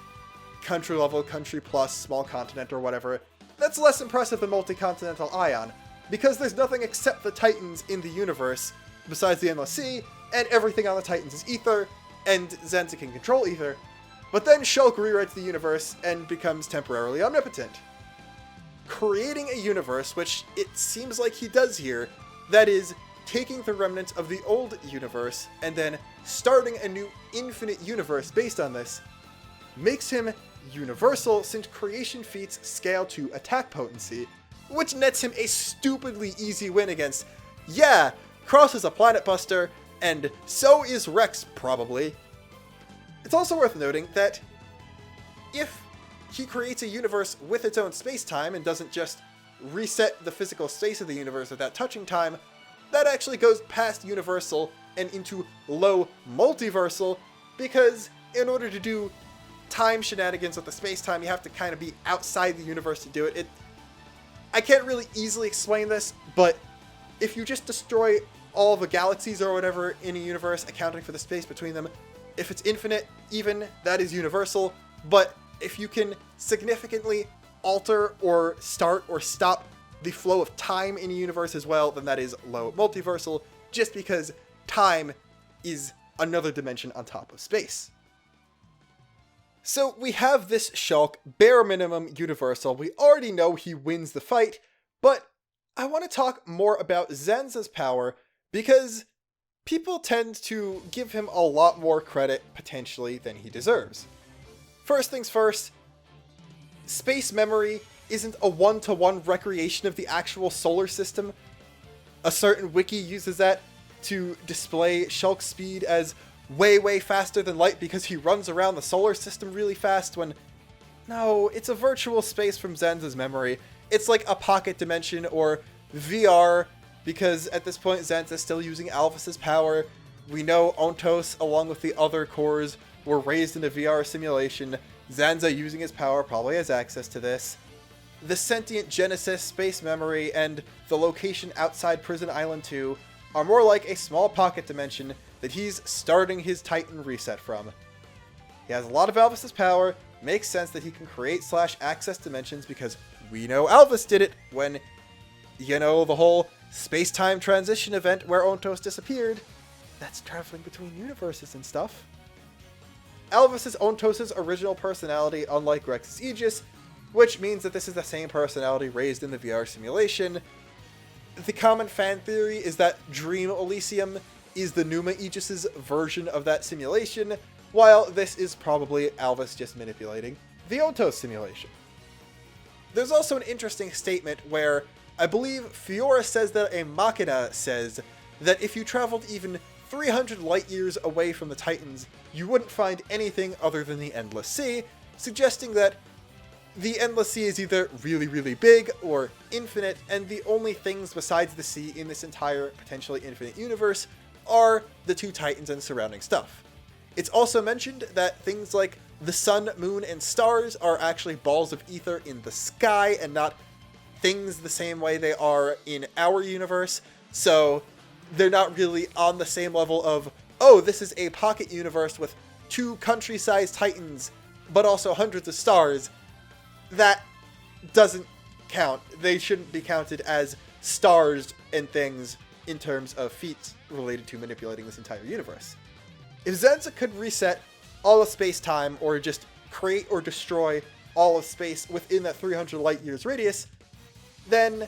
country level, country plus, small continent or whatever, that's less impressive than multi-continental Ion, because there's nothing except the Titans in the universe besides the Endless Sea, and everything on the Titans is Ether, and Zanza can control Ether. But then Shulk rewrites the universe and becomes temporarily omnipotent, creating a universe, which it seems like he does here, that is taking the remnants of the old universe and then starting a new infinite universe based on this, makes him universal since creation feats scale to attack potency, which nets him a stupidly easy win against, yeah, Cross is a planet buster, and so is Rex probably. It's also worth noting that if he creates a universe with its own space-time and doesn't just reset the physical space of the universe without touching time, that actually goes past universal and into low multiversal, because in order to do time shenanigans with the space-time, you have to kind of be outside the universe to do it. I can't really easily explain this, but if you just destroy all the galaxies or whatever in a universe, accounting for the space between them, if it's infinite, even, that is universal, but if you can significantly alter or start or stop the flow of time in a universe as well, then that is low multiversal, just because time is another dimension on top of space. So we have this Shulk, bare minimum universal. We already know he wins the fight, but I want to talk more about Zanza's power because people tend to give him a lot more credit, potentially, than he deserves. First things first, space memory isn't a one-to-one recreation of the actual solar system. A certain wiki uses that to display Shulk's speed as way faster than light because he runs around the solar system really fast when... No, it's a virtual space from Zanza's memory. It's like a pocket dimension or VR, because at this point Zanza's still using Alvis's power. We know Ontos, along with the other cores, were raised in a VR simulation. Zanza, using his power, probably has access to this. The sentient Genesis space memory and the location outside Prison Island 2 are more like a small pocket dimension that he's starting his Titan reset from. He has a lot of Alvis's power, makes sense that he can create / access dimensions because we know Alvis did it when, you know, the whole space-time transition event where Ontos disappeared. That's traveling between universes and stuff. Alvis is Ontos' original personality, unlike Rex's Aegis, which means that this is the same personality raised in the VR simulation. The common fan theory is that Dream Elysium is the Numa Aegis' version of that simulation, while this is probably Alvis just manipulating the Ontos simulation. There's also an interesting statement where I believe Fiora says that a Machina says that if you traveled even 300 light years away from the Titans, you wouldn't find anything other than the Endless Sea, suggesting that the Endless Sea is either really, really big or infinite, and the only things besides the sea in this entire potentially infinite universe are the two Titans and surrounding stuff. It's also mentioned that things like the sun, moon, and stars are actually balls of ether in the sky and not things the same way they are in our universe, so they're not really on the same level of, oh, this is a pocket universe with 2 country-sized Titans, but also hundreds of stars. That doesn't count. They shouldn't be counted as stars and things in terms of feats related to manipulating this entire universe. If Zenza could reset all of space-time, or just create or destroy all of space within that 300 light years radius, then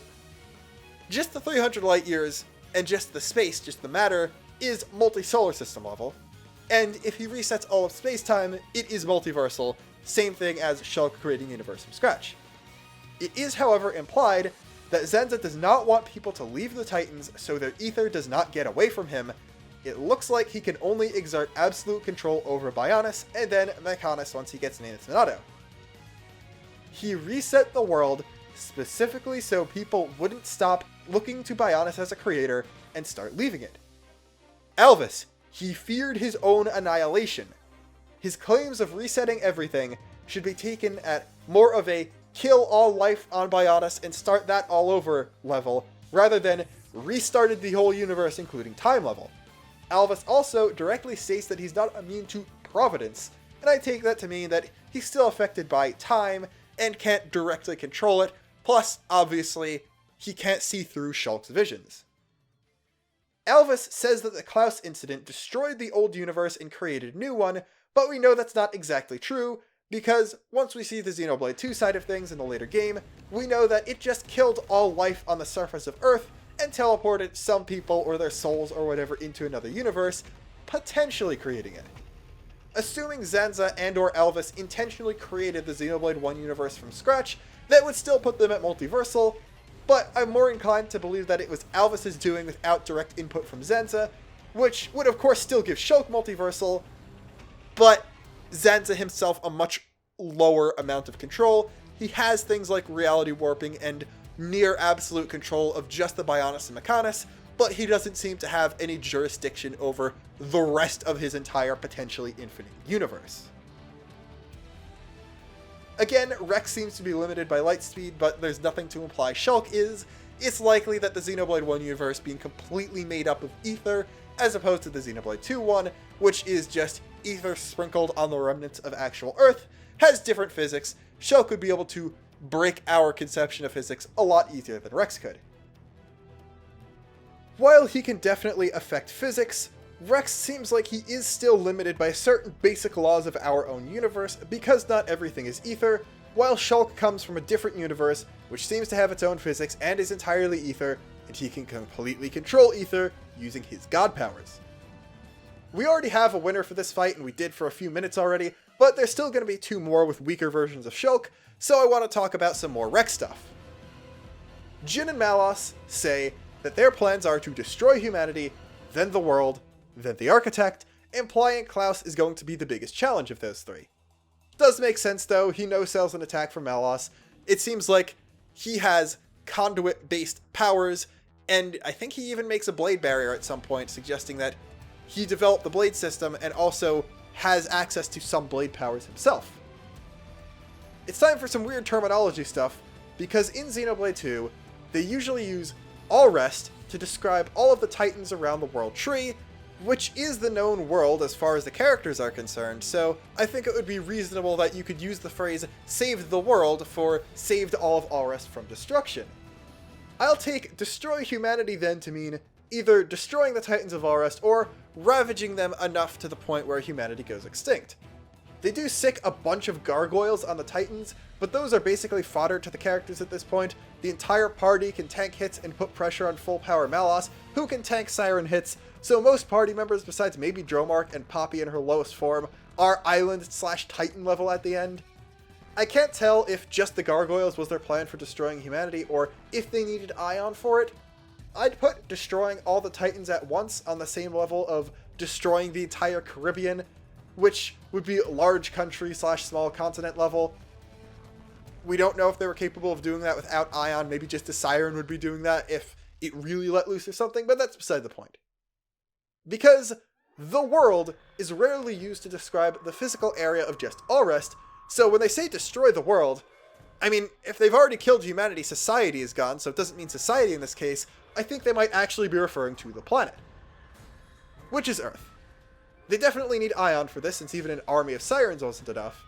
just the 300 light years and just the space, just the matter, is multi-solar system level. And if he resets all of space-time, it is multiversal, same thing as Shulk creating universe from scratch. It is, however, implied that Zenza does not want people to leave the Titans so their ether does not get away from him. It looks like he can only exert absolute control over Bionis and then Mechonis once he gets Nanus Minato. He reset the world specifically so people wouldn't stop looking to Bionis as a creator and start leaving it. Alvis, he feared his own annihilation. His claims of resetting everything should be taken at more of a kill all life on Bionis and start that all over level, rather than restarted the whole universe including time level. Alvis also directly states that he's not immune to Providence, and I take that to mean that he's still affected by time and can't directly control it, plus, obviously, he can't see through Shulk's visions. Alvis says that the Klaus incident destroyed the old universe and created a new one, but we know that's not exactly true, because once we see the Xenoblade 2 side of things in the later game, we know that it just killed all life on the surface of Earth and teleported some people or their souls or whatever into another universe, potentially creating it. Assuming Zenza and or Alvis intentionally created the Xenoblade 1 universe from scratch, that would still put them at multiversal, but I'm more inclined to believe that it was Alvis' doing without direct input from Zenza, which would of course still give Shulk multiversal, but Zenza himself a much lower amount of control. He has things like reality warping and near absolute control of just the Bionis and Mechonis, but he doesn't seem to have any jurisdiction over the rest of his entire potentially infinite universe. Again, Rex seems to be limited by light speed, but there's nothing to imply Shulk is. It's likely that the Xenoblade 1 universe being completely made up of ether, as opposed to the Xenoblade 2 one, which is just ether sprinkled on the remnants of actual Earth, has different physics. Shulk would be able to break our conception of physics a lot easier than Rex could. While he can definitely affect physics, Rex seems like he is still limited by certain basic laws of our own universe because not everything is ether, while Shulk comes from a different universe which seems to have its own physics and is entirely ether, and he can completely control ether using his god powers. We already have a winner for this fight, and we did for a few minutes already, but there's still going to be 2 more with weaker versions of Shulk, so I want to talk about some more Rex stuff. Jin and Malos say that their plans are to destroy humanity, then the world, then the Architect, implying Klaus is going to be the biggest challenge of those 3. Does make sense though, he no-sells an attack from Malos. It seems like he has conduit-based powers, and I think he even makes a blade barrier at some point, suggesting that he developed the blade system and also has access to some blade powers himself. It's time for some weird terminology stuff, because in Xenoblade 2, they usually use all rest to describe all of the Titans around the world tree, which is the known world as far as the characters are concerned, so I think it would be reasonable that you could use the phrase saved the world for saved all of Allrest from destruction. I'll take destroy humanity then to mean either destroying the Titans of Allrest or ravaging them enough to the point where humanity goes extinct. They do sick a bunch of gargoyles on the Titans, but those are basically fodder to the characters at this point. The entire party can tank hits and put pressure on full power Malos, who can tank siren hits, so most party members besides maybe Dromark and Poppy in her lowest form are island/Titan level at the end. I can't tell if just the gargoyles was their plan for destroying humanity or if they needed Ion for it, I'd put destroying all the Titans at once on the same level of destroying the entire Caribbean, which would be large country / small continent level. We don't know if they were capable of doing that without Ion. Maybe just a Siren would be doing that if it really let loose or something, but that's beside the point. Because the world is rarely used to describe the physical area of just Allrest, so when they say destroy the world, I mean, if they've already killed humanity, society is gone, so it doesn't mean society in this case. I think they might actually be referring to the planet, which is Earth. They definitely need Ion for this, since even an army of Sirens wasn't enough,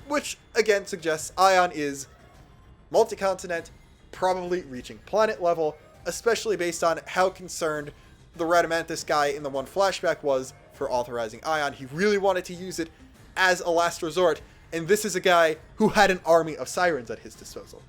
which again suggests Ion is multi-continent, probably reaching planet level, especially based on how concerned the Radamanthus guy in the one flashback was for authorizing Ion. He really wanted to use it as a last resort, and this is a guy who had an army of Sirens at his disposal.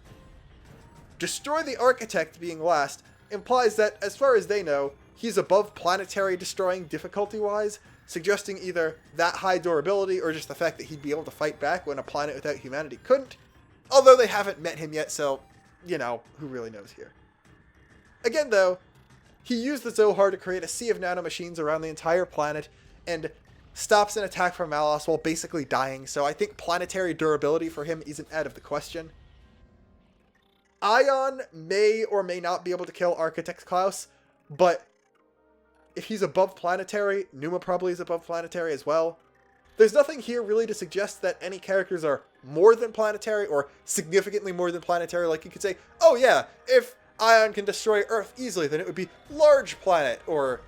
Destroy the Architect being last implies that, as far as they know, he's above planetary destroying difficulty-wise, suggesting either that high durability or just the fact that he'd be able to fight back when a planet without humanity couldn't. Although they haven't met him yet, so, you know, who really knows here. Again, though, he used the Zohar to create a sea of nanomachines around the entire planet, and stops an attack from Malos while basically dying, so I think planetary durability for him isn't out of the question. Ion may or may not be able to kill Architect Klaus, but if he's above planetary, Numa probably is above planetary as well. There's nothing here really to suggest that any characters are more than planetary or significantly more than planetary. Like you could say, oh yeah, if Ion can destroy Earth easily, then it would be large planet, or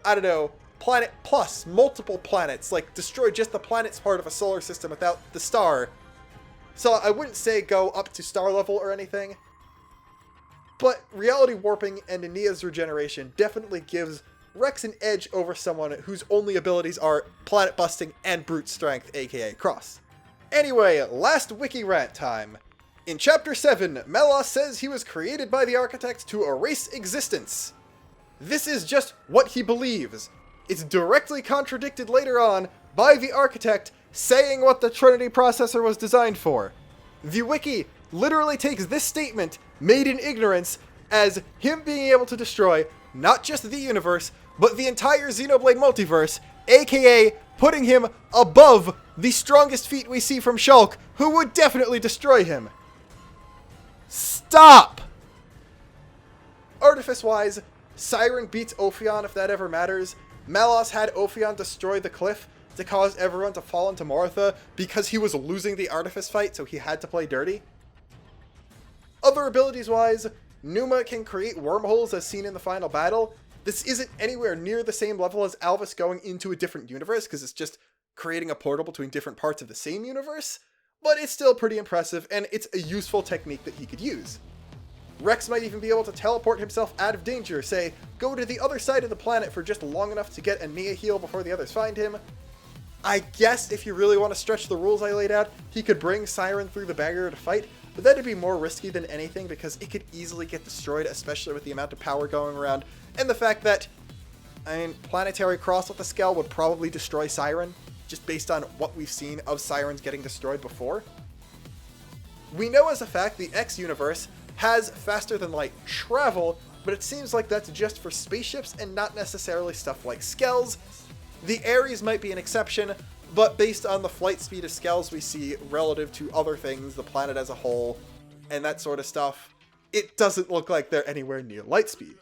I don't know, planet plus multiple planets, like destroy just the planet's part of a solar system without the star. So I wouldn't say go up to star level or anything, but reality warping and Aenea's regeneration definitely gives Rex an edge over someone whose only abilities are planet busting and brute strength, aka Cross. Anyway, last wiki rant time. In Chapter 7, Melos says he was created by the Architect to erase existence. This is just what he believes. It's directly contradicted later on by the Architect saying what the Trinity processor was designed for. The wiki literally takes this statement, made in ignorance, as him being able to destroy not just the universe, but the entire Xenoblade multiverse, aka putting him above the strongest feat we see from Shulk, who would definitely destroy him. Stop! Artifice-wise, Siren beats Ophion if that ever matters. Malos had Ophion destroy the cliff to cause everyone to fall into Martha because he was losing the Artifice fight, so he had to play dirty. Other abilities-wise, Numa can create wormholes as seen in the final battle. This isn't anywhere near the same level as Alvis going into a different universe, because it's just creating a portal between different parts of the same universe, but it's still pretty impressive, and it's a useful technique that he could use. Rex might even be able to teleport himself out of danger, say, go to the other side of the planet for just long enough to get a Nia heal before the others find him. I guess if you really want to stretch the rules I laid out, he could bring Siren through the barrier to fight, but that'd be more risky than anything because it could easily get destroyed, especially with the amount of power going around, and the fact that, I mean, Planetary Cross with the Scale would probably destroy Siren, just based on what we've seen of Sirens getting destroyed before. We know as a fact the X universe has faster than light travel, but it seems like that's just for spaceships and not necessarily stuff like Skells. The Ares might be an exception, but based on the flight speed of Skells we see relative to other things, the planet as a whole, and that sort of stuff, it doesn't look like they're anywhere near light speed.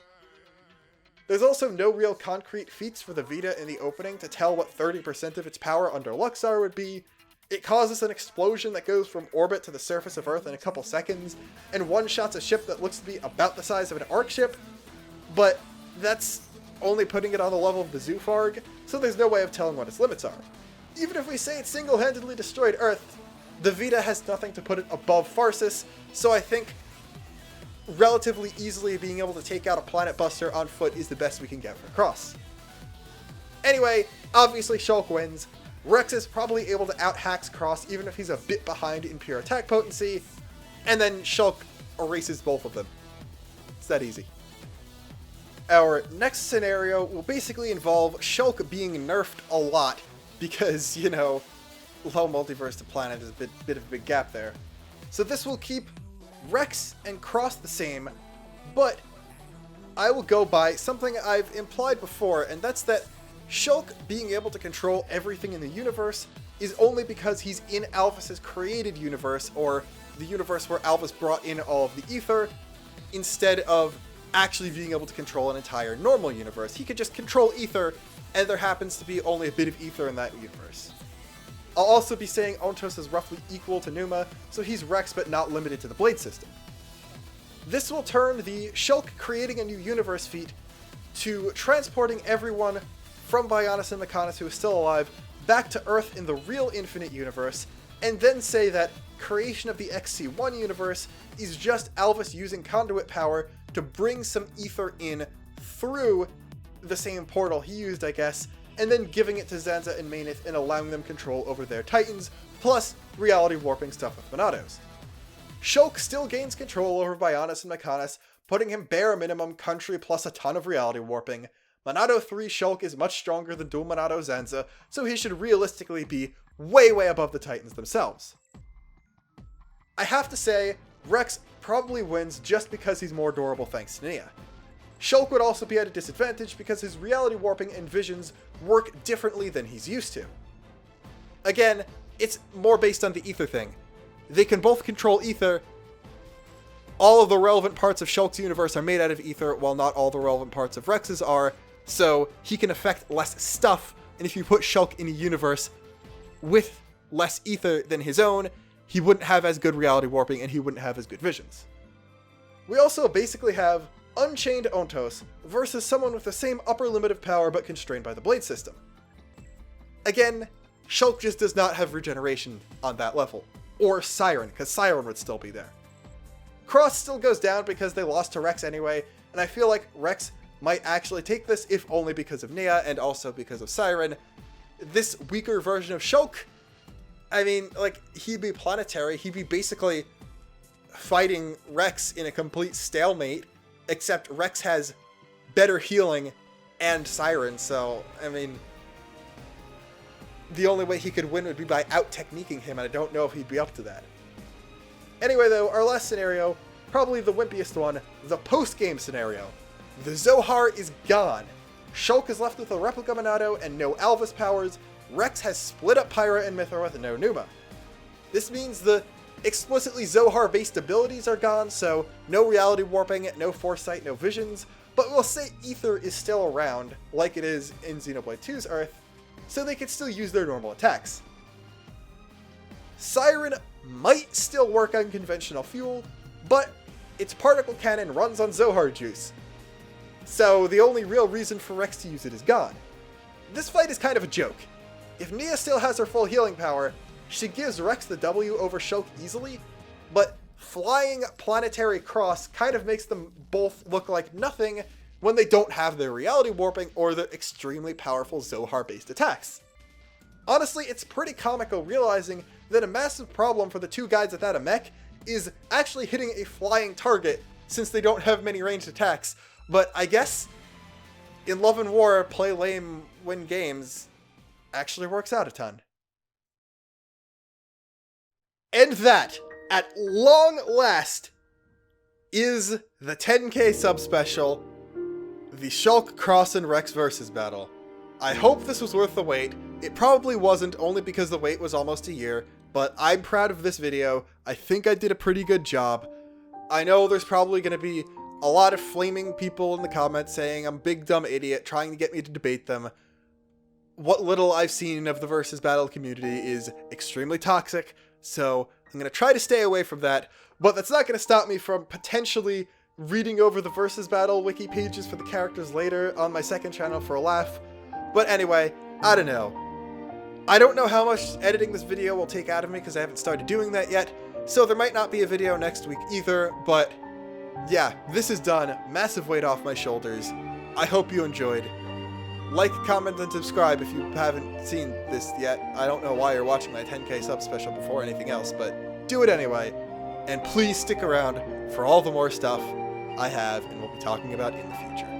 There's also no real concrete feats for the Vita in the opening to tell what 30% of its power under Luxar would be. It causes an explosion that goes from orbit to the surface of Earth in a couple seconds, and one-shots a ship that looks to be about the size of an Ark ship, but that's only putting it on the level of the Zoofarg, so there's no way of telling what its limits are. Even if we say it single-handedly destroyed Earth, the Vita has nothing to put it above Pharsis, so I think relatively easily being able to take out a Planet Buster on foot is the best we can get for Cross. Anyway, obviously Shulk wins. Rex is probably able to out-hacks Cross even if he's a bit behind in pure attack potency, and then Shulk erases both of them. It's that easy. Our next scenario will basically involve Shulk being nerfed a lot, because, you know, low multiverse to planet is a bit of a big gap there. So this will keep Rex and Cross the same, but I will go by something I've implied before, and that's that Shulk being able to control everything in the universe is only because he's in Alphys's created universe, or the universe where Alphys brought in all of the ether, instead of actually being able to control an entire normal universe. He could just control ether, and there happens to be only a bit of ether in that universe. I'll also be saying Ontos is roughly equal to Numa, so he's Rex but not limited to the Blade system. This will turn the Shulk creating a new universe feat to transporting everyone from Bionis and Mechonis who is still alive back to Earth in the real Infinite Universe, and then say that creation of the XC1 universe is just Alphys using conduit power to bring some ether in through the same portal he used, I guess, and then giving it to Zanza and Mainith and allowing them control over their Titans, plus reality warping stuff with Monados. Shulk still gains control over Bionis and Mechonis, putting him bare minimum country plus a ton of reality warping. Monado 3 Shulk is much stronger than dual Monado Zanza, so he should realistically be way above the Titans themselves. I have to say, Rex probably wins just because he's more durable thanks to Nia. Shulk would also be at a disadvantage because his reality warping and visions work differently than he's used to. Again, it's more based on the ether thing. They can both control ether. All of the relevant parts of Shulk's universe are made out of ether, while not all the relevant parts of Rex's are, so he can affect less stuff, and if you put Shulk in a universe with less ether than his own, he wouldn't have as good reality warping and he wouldn't have as good visions. We also basically have Unchained Ontos versus someone with the same upper limit of power but constrained by the Blade system. Again, Shulk just does not have regeneration on that level. Or Siren, because Siren would still be there. Cross still goes down because they lost to Rex anyway, and I feel like Rex might actually take this, if only because of Nia and also because of Siren. This weaker version of Shulk, I mean, like, he'd be planetary, he'd be basically fighting Rex in a complete stalemate, except Rex has better healing and Siren, so, I mean, the only way he could win would be by out-techniquing him, and I don't know if he'd be up to that. Anyway, though, our last scenario, probably the wimpiest one, the post-game scenario. The Zohar is gone. Shulk is left with a replica Monado and no Alphys powers. Rex has split up Pyra and Mithra with no Numa. This means the explicitly Zohar-based abilities are gone, so no reality warping, no foresight, no visions, but we'll say ether is still around, like it is in Xenoblade 2's Earth, so they can still use their normal attacks. Siren might still work on conventional fuel, but its particle cannon runs on Zohar juice, so the only real reason for Rex to use it is gone. This fight is kind of a joke. If Nia still has her full healing power, she gives Rex the W over Shulk easily, but flying planetary cross kind of makes them both look like nothing when they don't have their reality warping or their extremely powerful Zohar-based attacks. Honestly, it's pretty comical realizing that a massive problem for the two guys without a mech is actually hitting a flying target since they don't have many ranged attacks, but I guess in Love and War, play lame, win games actually works out a ton. And that, at long last, is the 10k subspecial, the Shulk, Cross, and Rex versus battle. I hope this was worth the wait. It probably wasn't, only because the wait was almost a year, but I'm proud of this video. I think I did a pretty good job. I know there's probably going to be a lot of flaming people in the comments saying I'm a big dumb idiot trying to get me to debate them. What little I've seen of the versus battle community is extremely toxic, so I'm going to try to stay away from that, but that's not going to stop me from potentially reading over the versus battle wiki pages for the characters later on my second channel for a laugh. But anyway, I don't know. I don't know how much editing this video will take out of me because I haven't started doing that yet, so there might not be a video next week either, but yeah, this is done. Massive weight off my shoulders. I hope you enjoyed. Like, comment, and subscribe if you haven't seen this yet. I don't know why you're watching my 10k sub special before anything else, but do it anyway. And please stick around for all the more stuff I have and will be talking about in the future.